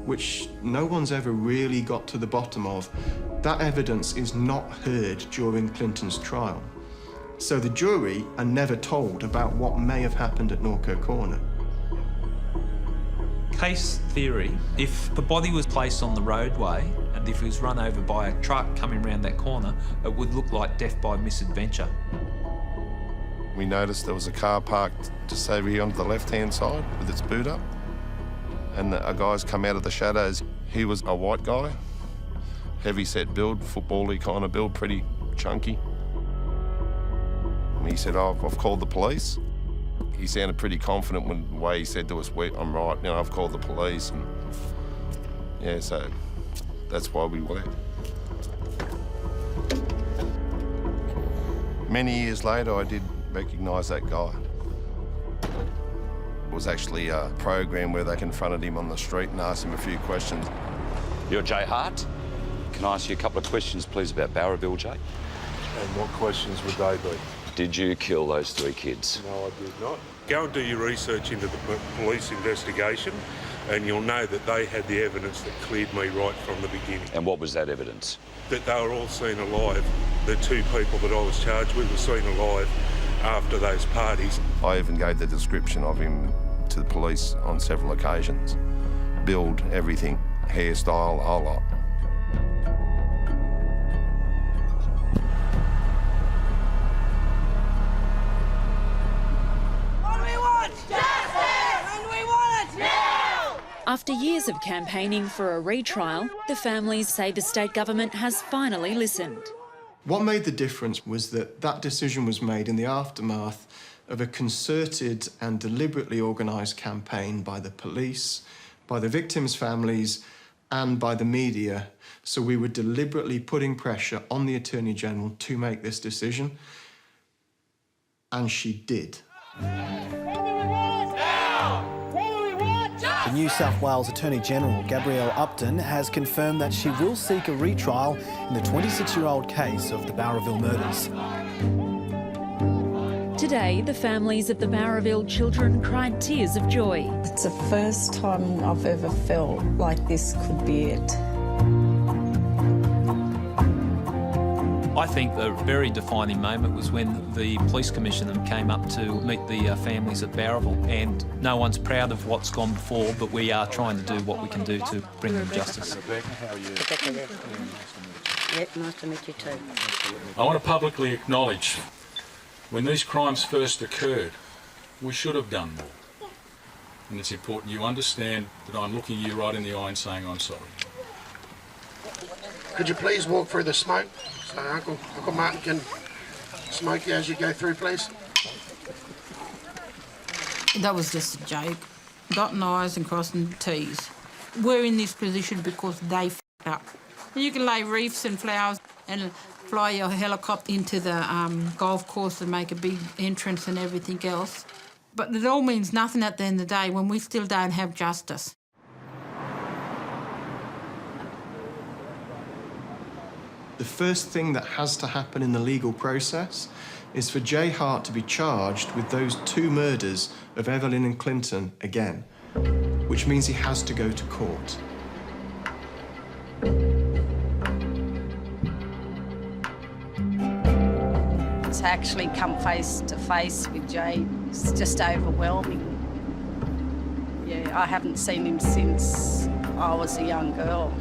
which no one's ever really got to the bottom of, that evidence is not heard during Clinton's trial. So the jury are never told about what may have happened at Norco Corner. Case theory, if the body was placed on the roadway and if it was run over by a truck coming round that corner, it would look like death by misadventure. We noticed there was a car parked just over here on the left-hand side with its boot up. And a guy's come out of the shadows. He was a white guy, heavy-set build, football-y kind of build, pretty chunky. And he said, oh, I've called the police. He sounded pretty confident when the way he said to us, I'm right, I've called the police. And yeah, so that's why we went. Many years later, I did recognise that guy. It was actually a program where they confronted him on the street and asked him a few questions. You're Jay Hart. Can I ask you a couple of questions, please, about Bowraville, Jay? And what questions would they be? Did you kill those 3 kids? No, I did not. Go and do your research into the police investigation and you'll know that they had the evidence that cleared me right from the beginning. And what was that evidence? That they were all seen alive. The 2 people that I was charged with were seen alive after those parties. I even gave the description of him to the police on several occasions. Build, everything, hairstyle, a whole lot. What do we want? Justice! And we want it now! After years of campaigning for a retrial, the families say the state government has finally listened. What made the difference was that that decision was made in the aftermath of a concerted and deliberately organised campaign by the police, by the victims' families, and by the media. So we were deliberately putting pressure on the Attorney General to make this decision, and she did. The New South Wales Attorney General, Gabrielle Upton, has confirmed that she will seek a retrial in the 26-year-old case of the Bowraville murders. Today, the families of the Bowraville children cried tears of joy. It's the first time I've ever felt like this could be it. I think a very defining moment was when the police commissioner came up to meet the families at Bowraville, and no one's proud of what's gone before, but we are trying to do what we can do to bring them justice. Rebecca, how are you? Rebecca, yeah, nice to meet you too. I want to publicly acknowledge when these crimes first occurred, we should have done more. And it's important you understand that I'm looking you right in the eye and saying I'm sorry. Could you please walk through the smoke so Uncle Martin can smoke you as you go through, please? That was just a joke. Dotting I's and crossing T's. We're in this position because they f***ed up. You can lay reefs and flowers and fly your helicopter into the golf course and make a big entrance and everything else. But it all means nothing at the end of the day when we still don't have justice. The first thing that has to happen in the legal process is for Jay Hart to be charged with those 2 murders of Evelyn and Clinton again, which means he has to go to court. To actually come face to face with Jay is just overwhelming. Yeah, I haven't seen him since I was a young girl.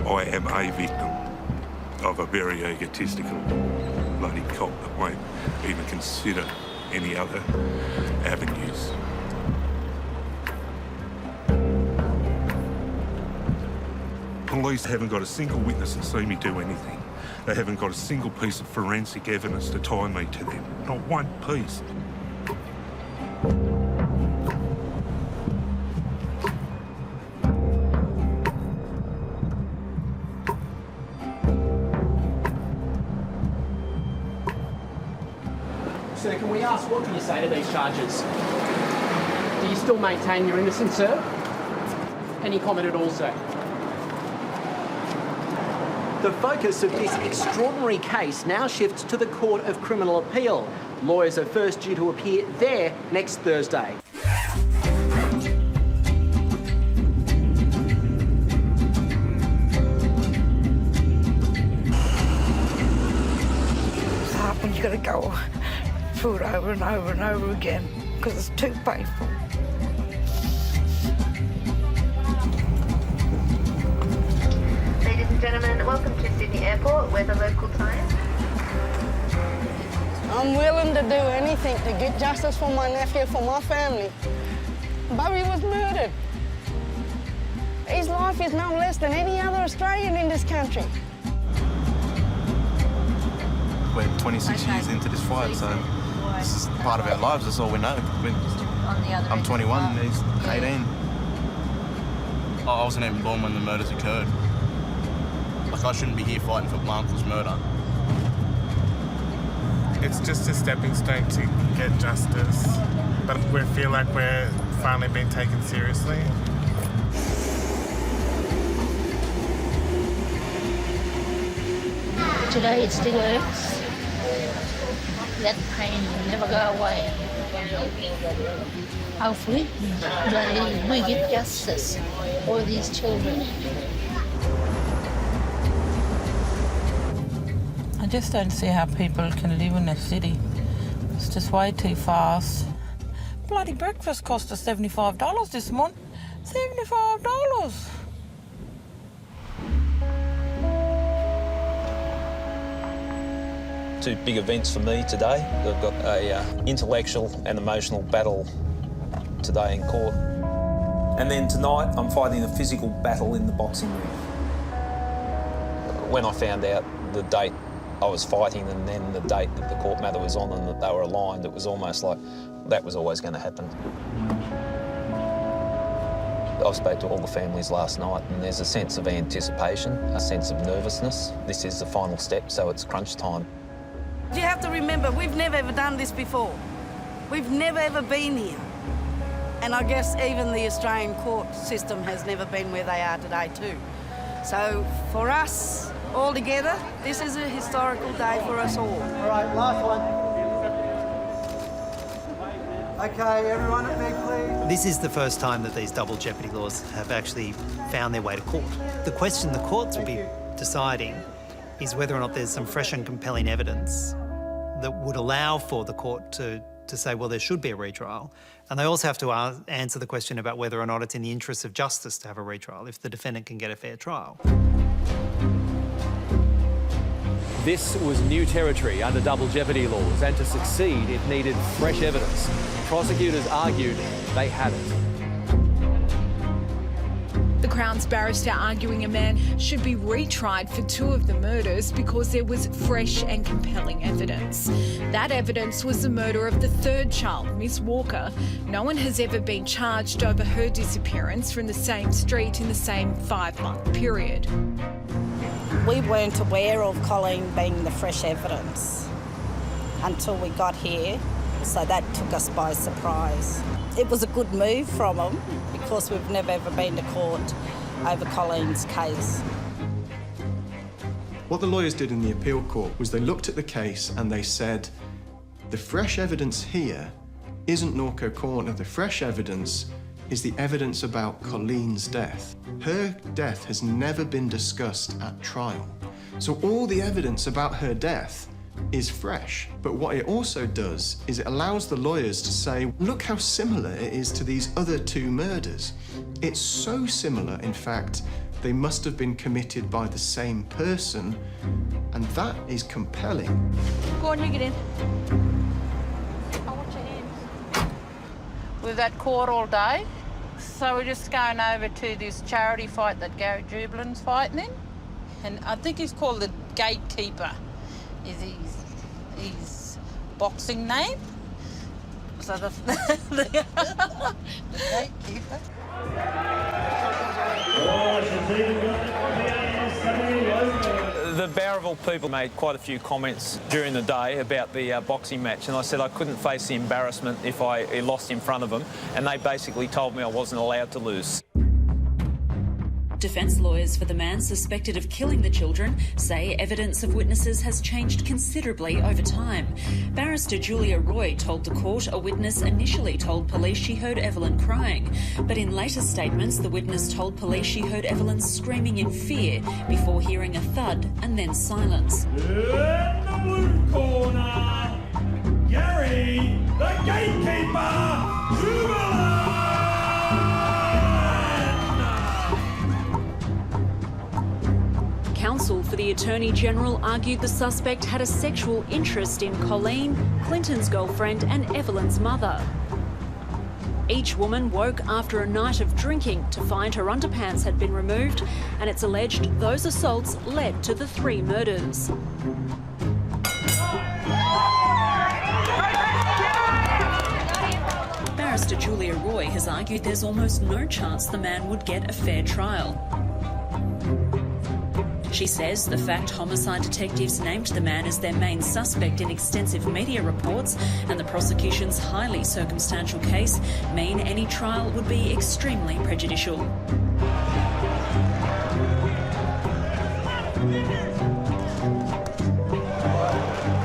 I am a victim of a very egotistical bloody cop that won't even consider any other avenues. Police haven't got a single witness to see me do anything. They haven't got a single piece of forensic evidence to tie me to them. Not one piece. Sir, can we ask, what can you say to these charges? Do you still maintain your innocence, sir? Any comment at all, sir? The focus of this extraordinary case now shifts to the Court of Criminal Appeal. Lawyers are first due to appear there next Thursday. It's hard when you've got to go through it over and over and over again because it's too painful. Ladies and gentlemen, welcome to Sydney Airport. We're the local time. I'm willing to do anything to get justice for my nephew, for my family. Bobby was murdered. His life is no less than any other Australian in this country. We're 26 years into this fight, so this is part of our lives. That's all we know. I'm 21 and he's 18. I wasn't even born when the murders occurred. Like, I shouldn't be here fighting for my uncle's murder. It's just a stepping stone to get justice, but we feel like we're finally being taken seriously. Today it still hurts. That pain will never go away. Hopefully, we get justice for these children. I just don't see how people can live in a city. It's just way too fast. Bloody breakfast cost us $75 this month. $75. Two big events for me today. I've got a intellectual and emotional battle today in court. And then tonight I'm fighting a physical battle in the boxing ring. When I found out the date I was fighting and then the date that the court matter was on and that they were aligned, it was almost like that was always going to happen. I spoke to all the families last night and there's a sense of anticipation, a sense of nervousness. This is the final step, so it's crunch time. You have to remember, we've never ever done this before. We've never ever been here. And I guess even the Australian court system has never been where they are today too. So for us, all together, this is a historical day for us all. All right, last one. Okay, everyone at me, please. This is the first time that these double jeopardy laws have actually found their way to court. The question the courts will be deciding is whether or not there's some fresh and compelling evidence that would allow for the court to say, well, there should be a retrial. And they also have to answer the question about whether or not it's in the interests of justice to have a retrial, if the defendant can get a fair trial. This was new territory under double jeopardy laws, and to succeed, it needed fresh evidence. Prosecutors argued they had it. The Crown's barrister arguing a man should be retried for 2 of the murders because there was fresh and compelling evidence. That evidence was the murder of the 3rd child, Miss Walker. No one has ever been charged over her disappearance from the same street in the same 5-month period. We weren't aware of Colleen being the fresh evidence until we got here, so that took us by surprise. It was a good move from them because we've never ever been to court over Colleen's case. What the lawyers did in the appeal court was they looked at the case and they said, the fresh evidence here isn't Norco Corner. The fresh evidence is the evidence about Colleen's death. Her death has never been discussed at trial. So all the evidence about her death is fresh. But what it also does is it allows the lawyers to say, look how similar it is to these other 2 murders. It's so similar, in fact, they must have been committed by the same person, and that is compelling. Go on, you get in. I want your hands. We've at court all day, so we're just going over to this charity fight that Gary Jublin's fighting in. And I think he's called the Gatekeeper, is his boxing name. So the Gatekeeper. The Bowraville people made quite a few comments during the day about the boxing match, and I said I couldn't face the embarrassment if I lost in front of them, and they basically told me I wasn't allowed to lose. Defence lawyers for the man suspected of killing the children say evidence of witnesses has changed considerably over time. Barrister Julia Roy told the court a witness initially told police she heard Evelyn crying, but in later statements the witness told police she heard Evelyn screaming in fear before hearing a thud and then silence. In the blue corner, Gary, the Gatekeeper, Jubilee! Counsel for the Attorney-General argued the suspect had a sexual interest in Colleen, Clinton's girlfriend and Evelyn's mother. Each woman woke after a night of drinking to find her underpants had been removed, and it's alleged those assaults led to the 3 murders. Barrister Julia Roy has argued there's almost no chance the man would get a fair trial. She says the fact homicide detectives named the man as their main suspect in extensive media reports and the prosecution's highly circumstantial case mean any trial would be extremely prejudicial.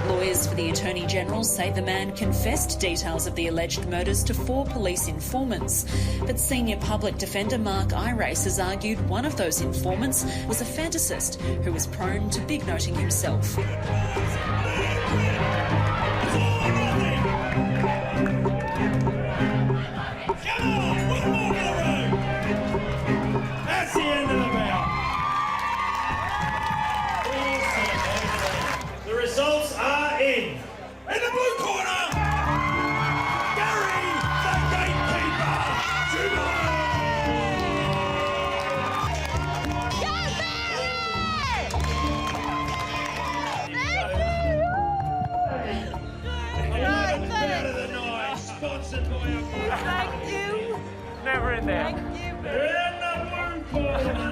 Lawyers for the Attorney-General say the man confessed details of the alleged murders to 4 police informants. But senior public defender Mark Irace has argued one of those informants was a fantasist who was prone to big-noting himself. That's the end of the bout. The results are in. In the blue corner, Gary, the Gatekeeper, Jubilee! Thank you. Never in there. Thank you. They're in the blue corner.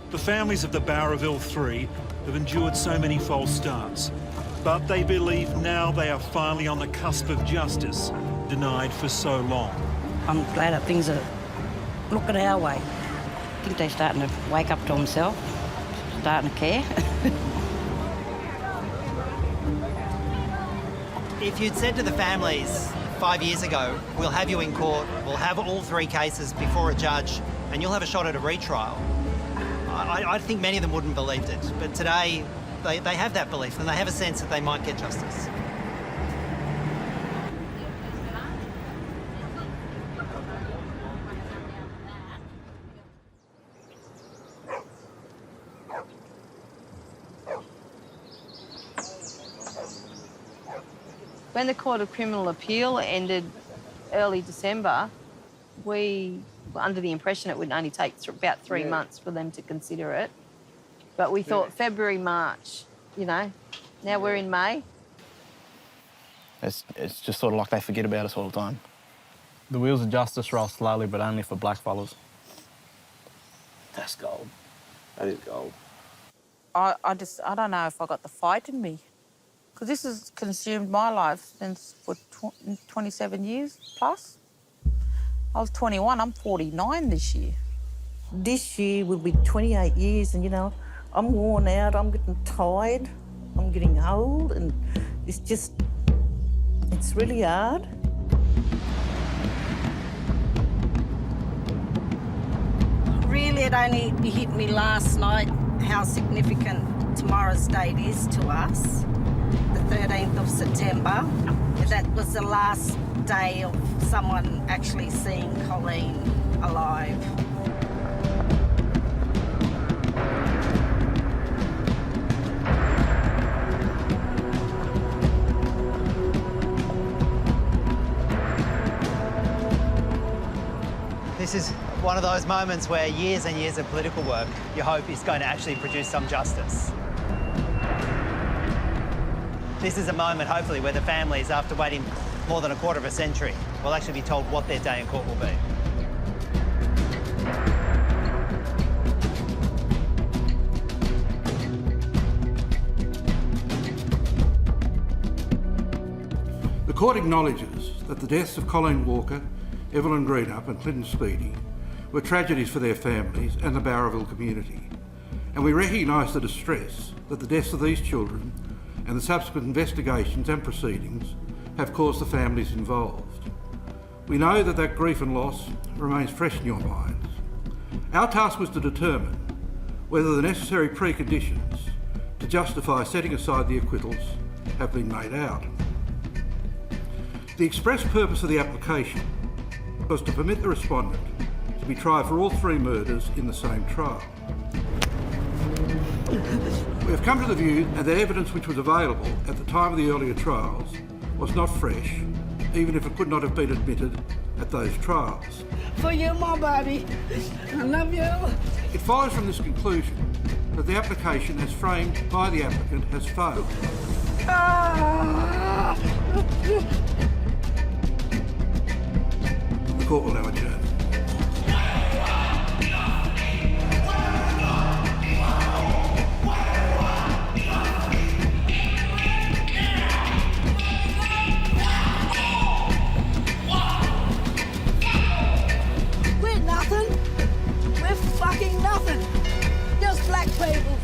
The families of the Bowraville 3 have endured so many false starts, but they believe now they are finally on the cusp of justice, denied for so long. I'm glad that things are looking our way. I think they're starting to wake up to themselves. starting to care. If you'd said to the families 5 years ago, we'll have you in court, we'll have all 3 cases before a judge, and you'll have a shot at a retrial, I think many of them wouldn't have believed it. But today, they have that belief and they have a sense that they might get justice. When the Court of Criminal Appeal ended early December, we were under the impression it would only take about 3 months for them to consider it. But we thought February, March, you know. Now we're in May. It's just sort of like they forget about us all the time. The wheels of justice roll slowly, but only for black fellas. That's gold. That is gold. I don't know if I got the fight in me. Because this has consumed my life since, for 27 years plus. I was 21, I'm 49 this year. This year will be 28 years and, you know, I'm worn out, I'm getting tired, I'm getting old and it's really hard. Really, it only hit me last night how significant tomorrow's date is to us. The 13th of September. That was the last day of someone actually seeing Colleen alive. This is one of those moments where years and years of political work, you hope, is going to actually produce some justice. This is a moment, hopefully, where the families, after waiting more than a quarter of a century, will actually be told what their day in court will be. The court acknowledges that the deaths of Colleen Walker, Evelyn Greenup and Clinton Speedy were tragedies for their families and the Bowraville community. And we recognise the distress that the deaths of these children and the subsequent investigations and proceedings have caused the families involved. We know that grief and loss remains fresh in your minds. Our task was to determine whether the necessary preconditions to justify setting aside the acquittals have been made out. The express purpose of the application was to permit the respondent to be tried for all 3 murders in the same trial. We have come to the view that the evidence which was available at the time of the earlier trials was not fresh, even if it could not have been admitted at those trials. For you, my baby. I love you. It follows from this conclusion that the application as framed by the applicant has failed. The court will now adjourn. We're nothing. We're fucking nothing. Just black people.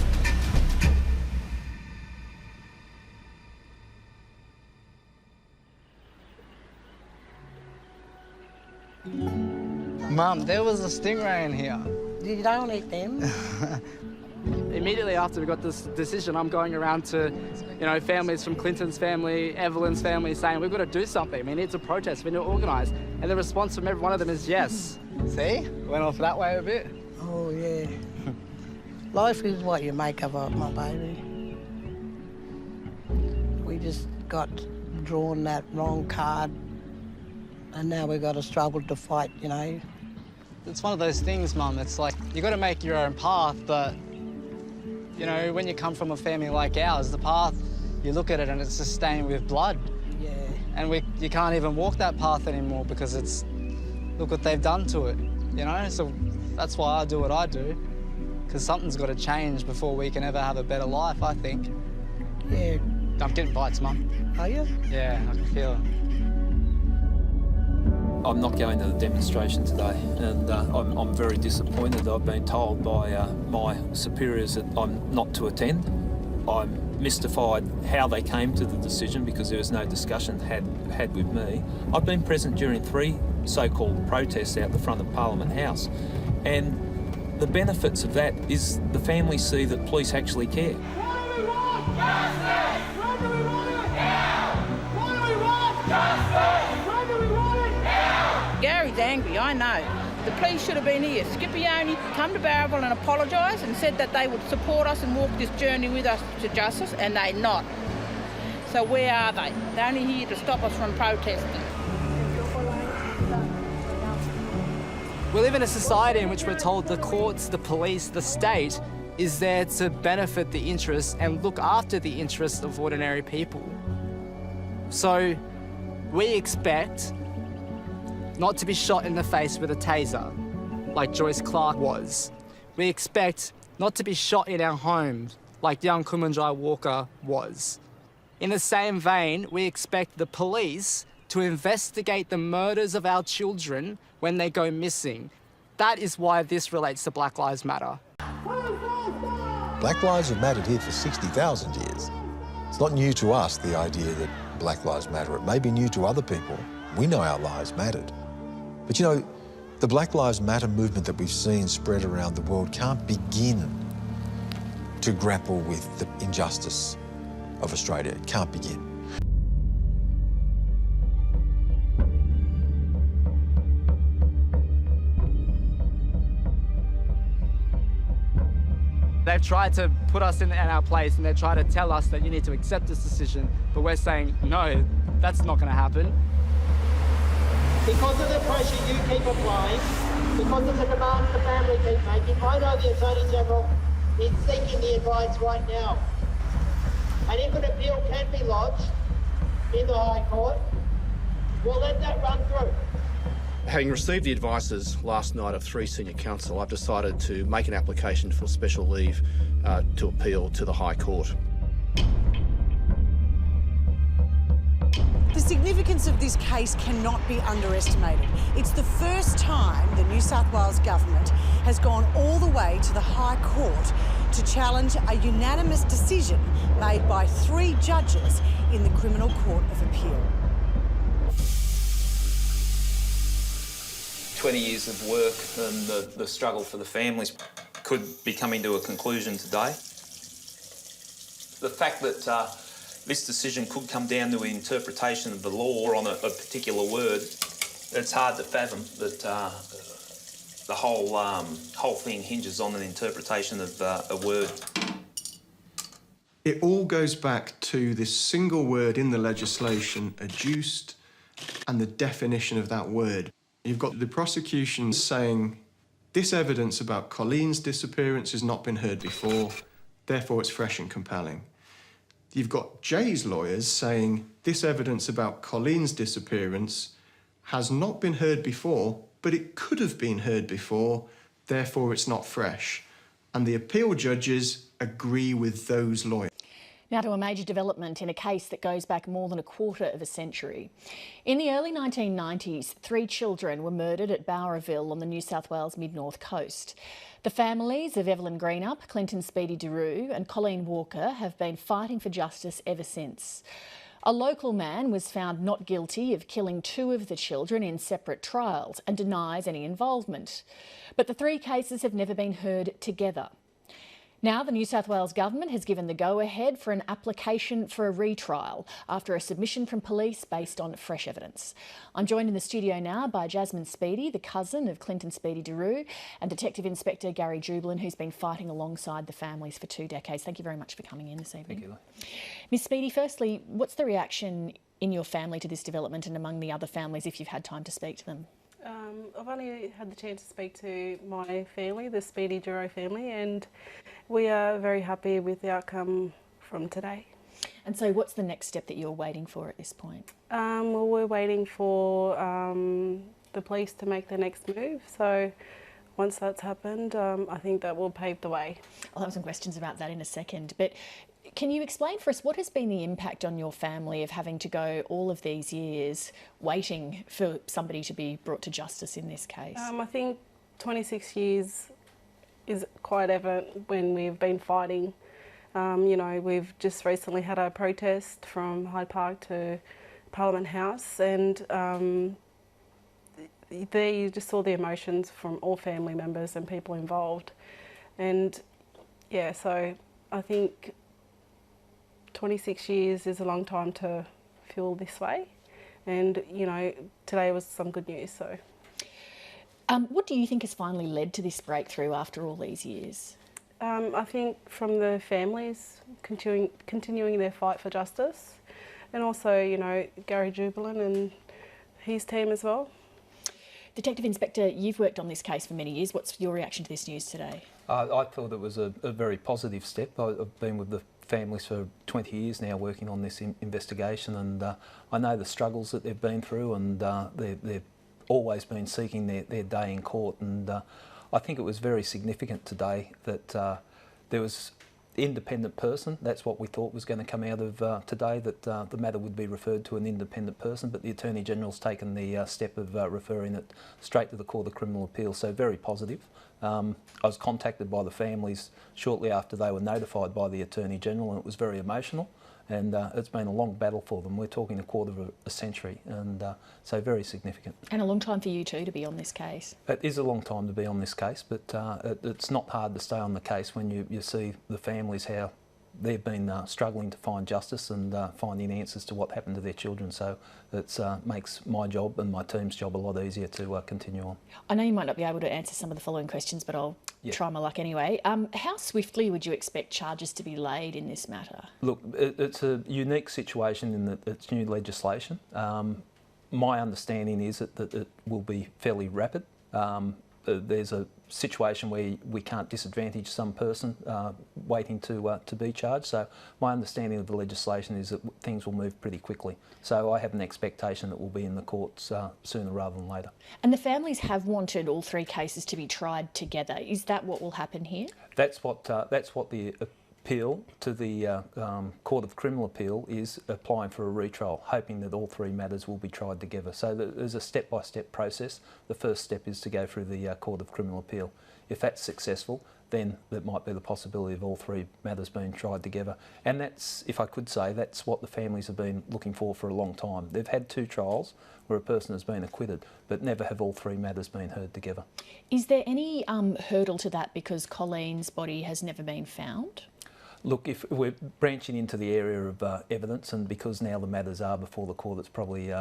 Mum, there was a stingray in here. You don't eat them. Immediately after we got this decision, I'm going around to, you know, families from Clinton's family, Evelyn's family, saying we've got to do something. We need to protest. We need to organise. And the response from every one of them is yes. See? Went off that way a bit. Oh, yeah. Life is what you make of it, my baby. We just got drawn that wrong card and now we've got to struggle to fight, you know. It's one of those things, Mum. It's like, you got to make your own path, but, you know, when you come from a family like ours, the path, you look at it and it's just stained with blood. Yeah. And you can't even walk that path anymore because it's, look what they've done to it, you know? So that's why I do what I do, because something's got to change before we can ever have a better life, I think. Yeah. I'm getting bites, Mum. Are you? Yeah, I can feel it. I'm not going to the demonstration today, and I'm very disappointed. I've been told by my superiors that I'm not to attend. I'm mystified how they came to the decision because there was no discussion had with me. I've been present during 3 so-called protests out the front of Parliament House, and the benefits of that is the families see that police actually care. What do we want? Justice! When do we want it? Now! What do we want? Justice! When do we want it? Now! Gary's angry, I know. The police should have been here. Scipione come to Bowraville and apologised and said that they would support us and walk this journey with us to justice, and they're not. So where are they? They're only here to stop us from protesting. We live in a society in which we're told the courts, the police, the state is there to benefit the interests and look after the interests of ordinary people. So we expect not to be shot in the face with a taser, like Joyce Clark was. We expect not to be shot in our homes, like young Colleen Walker was. In the same vein, we expect the police to investigate the murders of our children when they go missing. That is why this relates to Black Lives Matter. Black lives have mattered here for 60,000 years. It's not new to us, the idea that Black Lives Matter. It may be new to other people. We know our lives mattered. But you know, the Black Lives Matter movement that we've seen spread around the world can't begin to grapple with the injustice of Australia. It can't begin. They've tried to put us in our place and they've tried to tell us that you need to accept this decision, but we're saying, no, that's not going to happen. Because of the pressure you keep applying, because of the demands the family keep making, I know the Attorney General is seeking the advice right now. And if an appeal can be lodged in the High Court, we'll let that run through. Having received the advices last night of 3 senior counsel, I've decided to make an application for special leave to appeal to the High Court. The significance of this case cannot be underestimated. It's the first time the New South Wales government has gone all the way to the High Court to challenge a unanimous decision made by 3 judges in the Criminal Court of Appeal. 20 years of work and the struggle for the families could be coming to a conclusion today. The fact that this decision could come down to an interpretation of the law on a particular word, it's hard to fathom that the whole thing hinges on an interpretation of a word. It all goes back to this single word in the legislation, adduced, and the definition of that word. You've got the prosecution saying, this evidence about Colleen's disappearance has not been heard before, therefore it's fresh and compelling. You've got Jay's lawyers saying, this evidence about Colleen's disappearance has not been heard before, but it could have been heard before, therefore it's not fresh. And the appeal judges agree with those lawyers. Now to a major development in a case that goes back more than a quarter of a century. In the early 1990s, 3 children were murdered at Bowraville on the New South Wales mid-north coast. The families of Evelyn Greenup, Clinton Speedy-Duroux and Colleen Walker have been fighting for justice ever since. A local man was found not guilty of killing 2 of the children in separate trials and denies any involvement. But the 3 cases have never been heard together. Now, the New South Wales Government has given the go-ahead for an application for a retrial after a submission from police based on fresh evidence. I'm joined in the studio now by Jasmine Speedy, the cousin of Clinton Speedy-Duroux, and Detective Inspector Gary Jublin, who's been fighting alongside the families for 2 decades. Thank you very much for coming in this evening. Thank you. Ms Speedy, firstly, what's the reaction in your family to this development and among the other families, if you've had time to speak to them? I've only had the chance to speak to my family, the Speedy-Duroux family, and we are very happy with the outcome from today. And so what's the next step that you're waiting for at this point? Well, we're waiting for the police to make their next move. So once that's happened, I think that will pave the way. I'll have some questions about that in a second. But Can you explain for us what has been the impact on your family of having to go all of these years waiting for somebody to be brought to justice in this case? I think 26 years is quite evident when we've been fighting. You know, we've just recently had a protest from Hyde Park to Parliament House, and there you just saw the emotions from all family members and people involved. And yeah, so I think 26 years is a long time to feel this way, and you know, today was some good news. So, what do you think has finally led to this breakthrough after all these years? I think from the families continuing their fight for justice, and also, you know, Gary Jubilant and his team as well. Detective Inspector, you've worked on this case for many years. What's your reaction to this news today? I thought it was a very positive step. I've been with the families for 20 years now working on this investigation, and I know the struggles that they've been through, and they've always been seeking their day in court, and I think it was very significant today that there was independent person. That's what we thought was going to come out of today, that the matter would be referred to an independent person, but the Attorney General's taken the step of referring it straight to the Court of Criminal Appeal, so very positive. I was contacted by the families shortly after they were notified by the Attorney General, and it was very emotional, and it's been a long battle for them. We're talking a quarter of a century, and so very significant. And a long time for you too to be on this case. It is a long time to be on this case, but it's not hard to stay on the case when you see the families, how they've been struggling to find justice and finding answers to what happened to their children. So it makes my job and my team's job a lot easier to continue on. I know you might not be able to answer some of the following questions, but I'll try my luck anyway. How swiftly would you expect charges to be laid in this matter? Look, It's a unique situation in that it's new legislation. My understanding is that it will be fairly rapid. There's a situation where we can't disadvantage some person waiting to be charged. So my understanding of the legislation is that things will move pretty quickly. So I have an expectation that we'll be in the courts sooner rather than later. And the families have wanted all three cases to be tried together. Is that what will happen here? That's what the appeal to the Court of Criminal Appeal is, applying for a retrial, hoping that all three matters will be tried together. So there's a step-by-step process. The first step is to go through the Court of Criminal Appeal. If that's successful, then there might be the possibility of all three matters being tried together. And that's, if I could say, that's what the families have been looking for a long time. They've had two trials where a person has been acquitted, but never have all three matters been heard together. Is there any hurdle to that because Colleen's body has never been found? Look, if we're branching into the area of evidence, and because now the matters are before the court, it's probably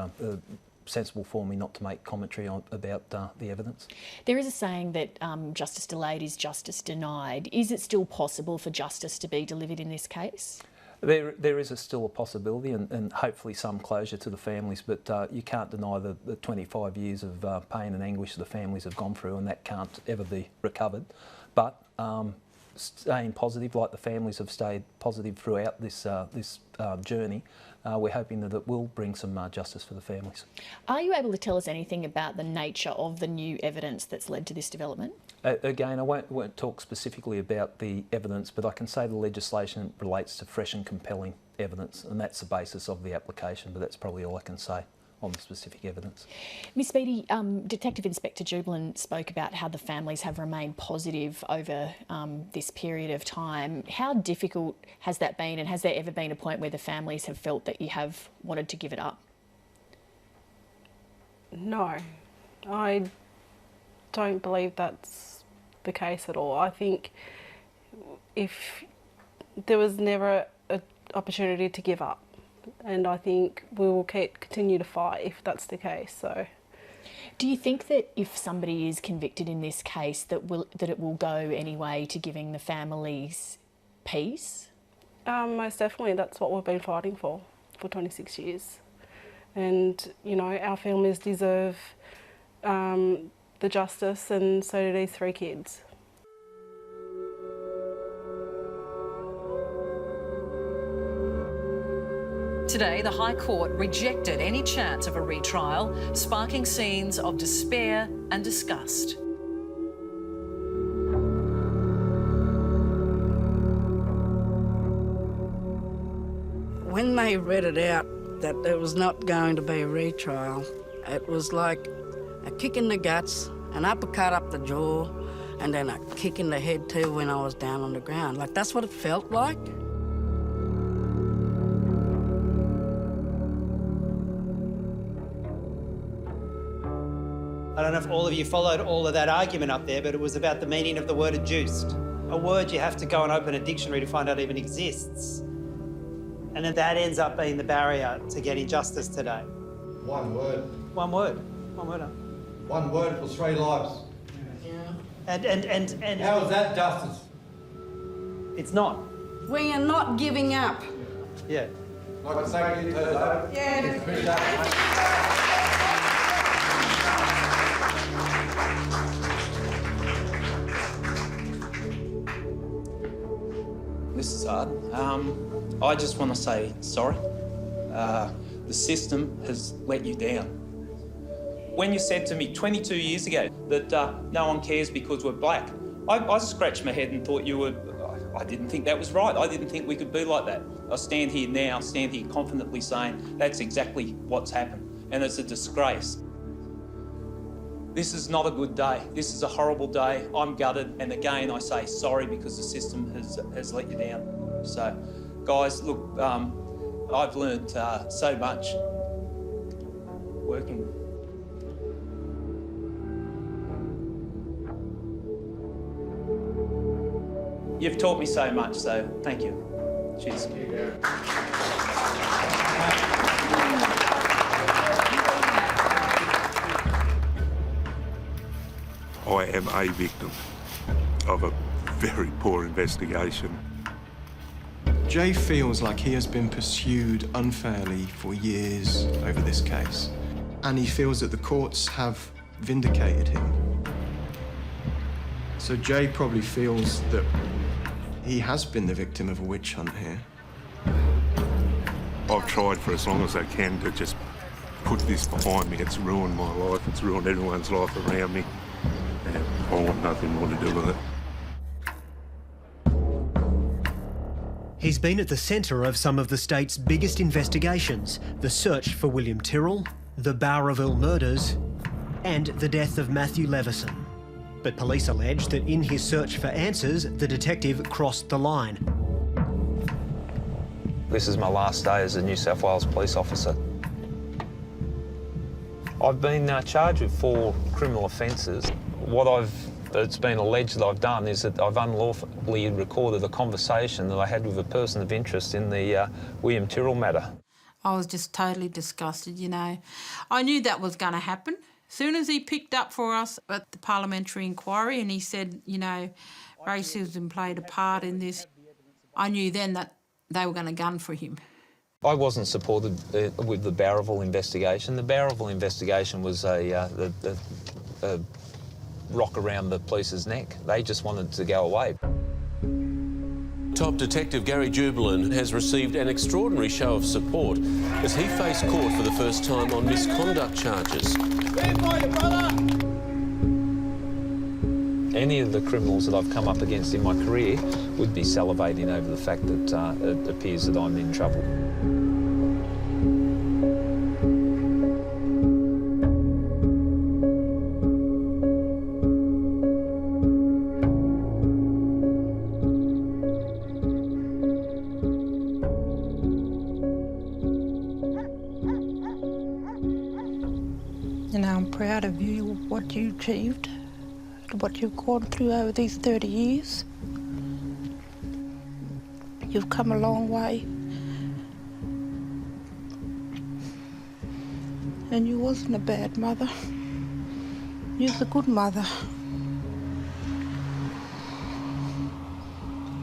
sensible for me not to make commentary about the evidence. There is a saying that justice delayed is justice denied. Is it still possible for justice to be delivered in this case? There is still a possibility, and hopefully some closure to the families, but you can't deny the 25 years of pain and anguish the families have gone through, and that can't ever be recovered. But staying positive, like the families have stayed positive throughout this journey, we're hoping that it will bring some justice for the families. Are you able to tell us anything about the nature of the new evidence that's led to this development? Again, I won't talk specifically about the evidence, but I can say the legislation relates to fresh and compelling evidence, and that's the basis of the application, but that's probably all I can say on the specific evidence. Ms Speedy, Detective Inspector Jubilant spoke about how the families have remained positive over this period of time. How difficult has that been, and has there ever been a point where the families have felt that you have wanted to give it up? No, I don't believe that's the case at all. I think if there was never an opportunity to give up, and I think we will continue to fight if that's the case. So, do you think that if somebody is convicted in this case, that it will go any way to giving the families peace? Most definitely. That's what we've been fighting for 26 years, and you know, our families deserve the justice, and so do these three kids. Today, the High Court rejected any chance of a retrial, sparking scenes of despair and disgust. they read it out that there was not going to be a retrial, it was like a kick in the guts, an uppercut up the jaw, and then a kick in the head too when I was down on the ground. Like, that's what it felt like. I don't know if all of you followed all of that argument up there, but it was about the meaning of the word adduced. A word you have to go and open a dictionary to find out even exists. And then that ends up being the barrier to getting justice today. One word. One word. One word. One word for 3 lives. Yeah. And how is that justice? It's not. We are not giving up. Yeah. Like I say, you too, though. Yeah. Appreciate it. This is hard. I just want to say sorry. The system has let you down. When you said to me 22 years ago that no one cares because we're black, I scratched my head and thought I didn't think that was right. I didn't think we could be like that. I stand here confidently saying that's exactly what's happened, and it's a disgrace. This is not a good day. This is a horrible day. I'm gutted, and again I say sorry because the system has let you down. So, guys, look, I've learned so much working. You've taught me so much, so thank you. Cheers. I am a victim of a very poor investigation. Jay feels like he has been pursued unfairly for years over this case, and he feels that the courts have vindicated him. So Jay probably feels that he has been the victim of a witch hunt here. I've tried for as long as I can to just put this behind me. It's ruined my life, it's ruined everyone's life around me, and I want nothing more to do with it. He's been at the centre of some of the state's biggest investigations, the search for William Tyrrell, the Bowraville Murders, and the death of Matthew Levison. But police allege that in his search for answers, the detective crossed the line. This is my last day as a New South Wales police officer. I've been charged with 4 criminal offences. It's been alleged that I've done is that I've unlawfully recorded a conversation that I had with a person of interest in the William Tyrrell matter. I was just totally disgusted, you know. I knew that was going to happen. As soon as he picked up for us at the parliamentary inquiry and he said, you know, racism played a part in this, I knew then that they were going to gun for him. I wasn't supported with the Bowraville investigation. The Bowraville investigation was a rock around the police's neck. They just wanted to go away. Top Detective Gary Jubelin has received an extraordinary show of support as he faced court for the first time on misconduct charges. Any of the criminals that I've come up against in my career would be salivating over the fact that it appears that I'm in trouble. You know, I'm proud of you, what you achieved, what you've gone through over these 30 years. You've come a long way. And you wasn't a bad mother. You was a good mother.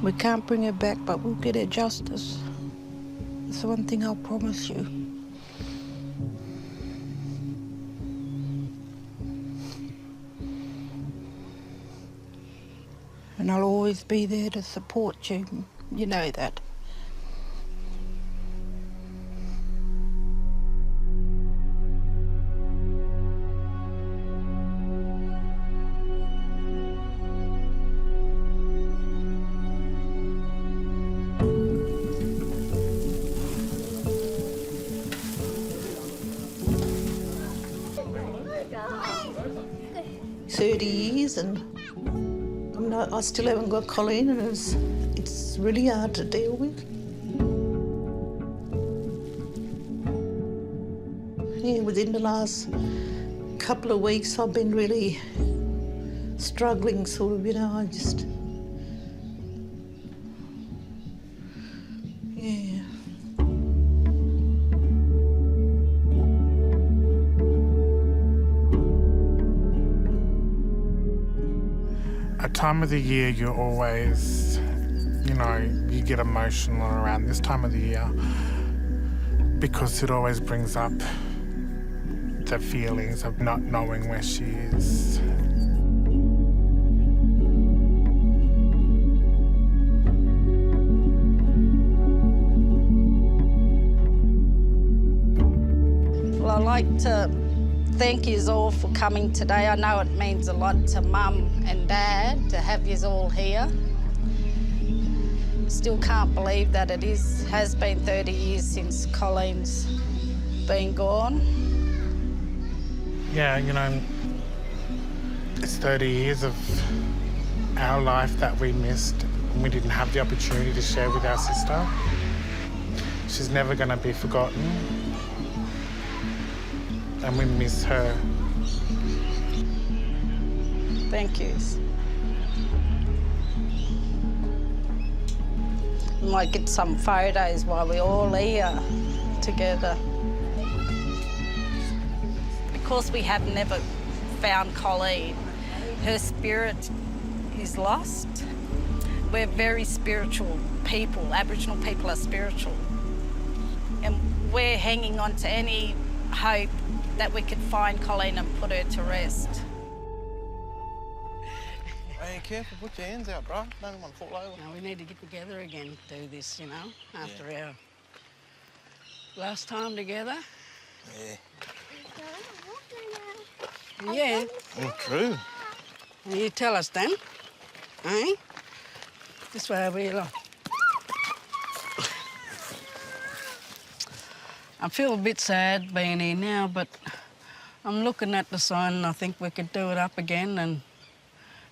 We can't bring her back, but we'll get her justice. That's the one thing I'll promise you. And I'll always be there to support you. You know that. 30 years, and I still haven't got Colleen, and it's really hard to deal with. Yeah, within the last couple of weeks, I've been really struggling, sort of, I just... Yeah. A time of the year you're always, you get emotional around this time of the year because it always brings up the feelings of not knowing where she is. Well, I'd like to thank yous all for coming today. I know it means a lot to Mum and Dad to have yous all here. Still can't believe that it has been 30 years since Colleen's been gone. Yeah, it's 30 years of our life that we missed and we didn't have the opportunity to share with our sister. She's never going to be forgotten. And we miss her. Thank you. We might get some photos while we're all here together. Because we have never found Colleen, her spirit is lost. We're very spiritual people. Aboriginal people are spiritual. And we're hanging on to any hope that we could find Colleen and put her to rest. Hey, careful, put your hands out, bro. Don't want to fall over. No, we need to get together again to do this, after our last time together. Yeah. Yeah. True. You tell us then, eh? This way over here, look. I feel a bit sad being here now, but I'm looking at the sign and I think we could do it up again, and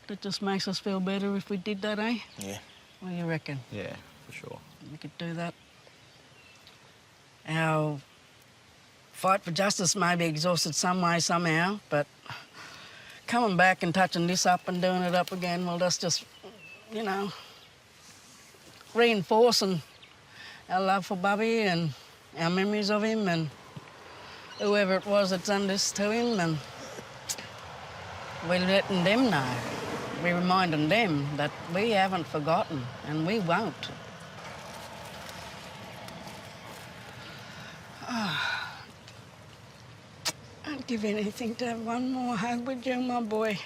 that just makes us feel better if we did that, eh? Yeah. What do you reckon? Yeah, for sure. We could do that. Our fight for justice may be exhausted some way, somehow, but coming back and touching this up and doing it up again, well, that's just, reinforcing our love for Bubby and our memories of him and whoever it was that's done this to him, and we're letting them know. We're reminding them that we haven't forgotten and we won't. I'd give anything to have one more hug with you, my boy.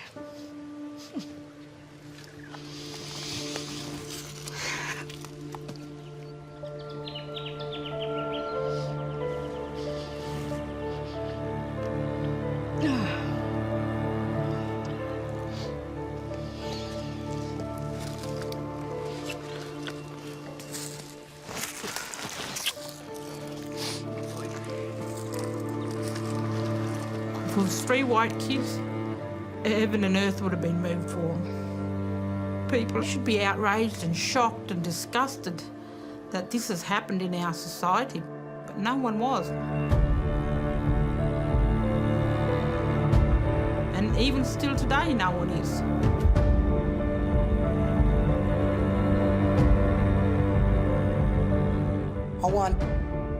If it was 3 white kids, heaven and earth would have been moved for them. People should be outraged and shocked and disgusted that this has happened in our society, but no one was. And even still today, no one is. I want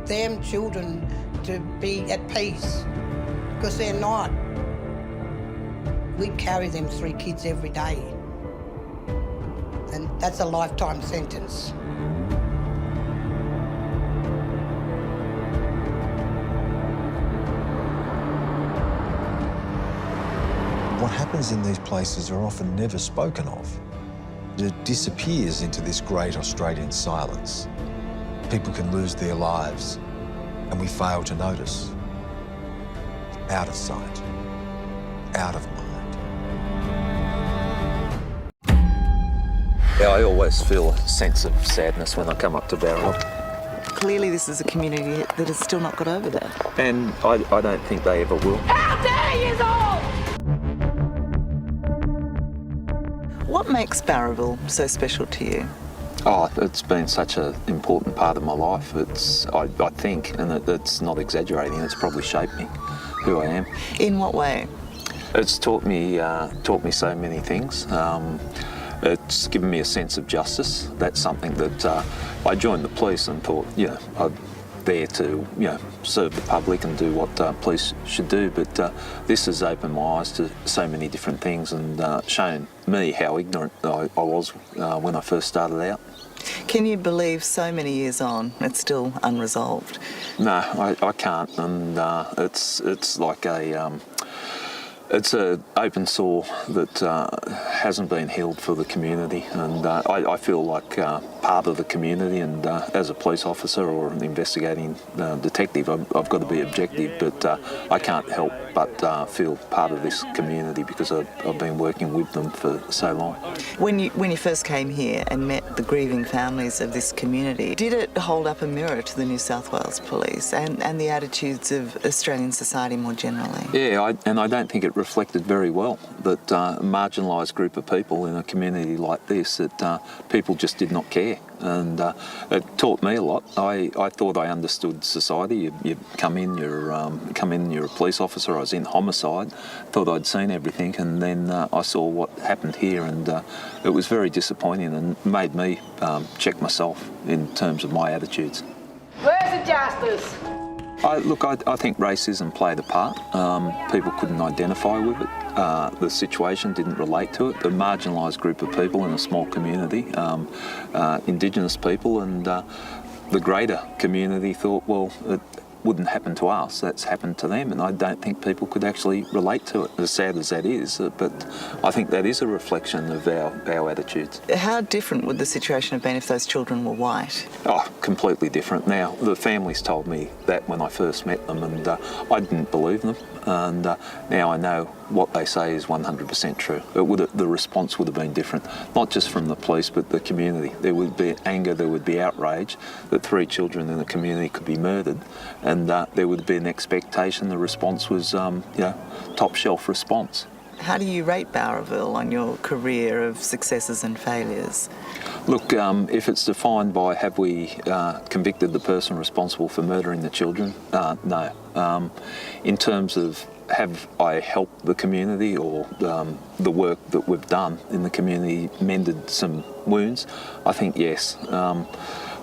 them children to be at peace, because they're not. We carry them 3 kids every day, and that's a lifetime sentence. What happens in these places are often never spoken of. It disappears into this great Australian silence. People can lose their lives, and we fail to notice. Out of sight, out of mind. Yeah, I always feel a sense of sadness when I come up to Bowraville. Clearly this is a community that has still not got over that. And I don't think they ever will. How dare you all! What makes Bowraville so special to you? Oh, it's been such an important part of my life. I think, and it's not exaggerating, it's probably shaped me, who I am. In what way? It's taught me so many things. It's given me a sense of justice. That's something that I joined the police and thought, I'm there to, serve the public and do what police should do. But this has opened my eyes to so many different things and shown me how ignorant I was when I first started out. Can you believe so many years on it's still unresolved? No, I can't, and it's like it's an open sore that hasn't been healed for the community, and I feel like part of the community, and as a police officer or an investigating detective, I've got to be objective, but I can't help but feel part of this community because I've been working with them for so long. When you first came here and met the grieving families of this community, did it hold up a mirror to the New South Wales Police and the attitudes of Australian society more generally? Yeah, and I don't think it reflected very well that a marginalised group of people in a community like this, that people just did not care. And it taught me a lot. I thought I understood society. You come in, you're a police officer. I was in homicide. Thought I'd seen everything, and then I saw what happened here, and it was very disappointing and made me check myself in terms of my attitudes. Where's the justice? I think racism played a part. People couldn't identify with it. The situation didn't relate to it. The marginalised group of people in a small community, Indigenous people, and the greater community thought, well, it wouldn't happen to us, that's happened to them, and I don't think people could actually relate to it, as sad as that is, but I think that is a reflection of our attitudes. How different would the situation have been if those children were white? Oh, completely different. Now, the families told me that when I first met them, and I didn't believe them, and now I know what they say is 100% true. The response would have been different, not just from the police, but the community. There would be anger, there would be outrage that 3 children in the community could be murdered, and there would be an expectation. The response was, top shelf response. How do you rate Bowraville on your career of successes and failures? Look, if it's defined by have we convicted the person responsible for murdering the children, no. In terms of have I helped the community, or the work that we've done in the community mended some wounds, I think yes.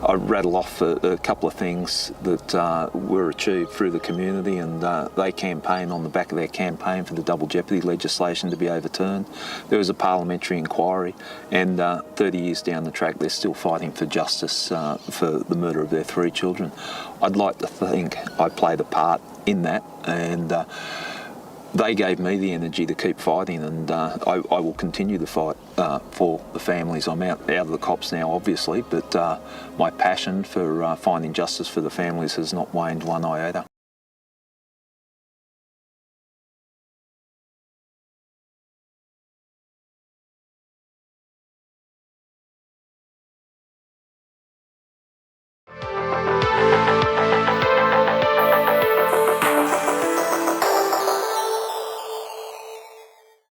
I rattle off a couple of things that were achieved through the community, and they campaigned on the back of their campaign for the Double Jeopardy legislation to be overturned. There was a parliamentary inquiry, and 30 years down the track they're still fighting for justice for the murder of their 3 children. I'd like to think I played a part in that, and they gave me the energy to keep fighting, and I will continue to fight for the families. I'm out of the cops now, obviously, but my passion for finding justice for the families has not waned one iota.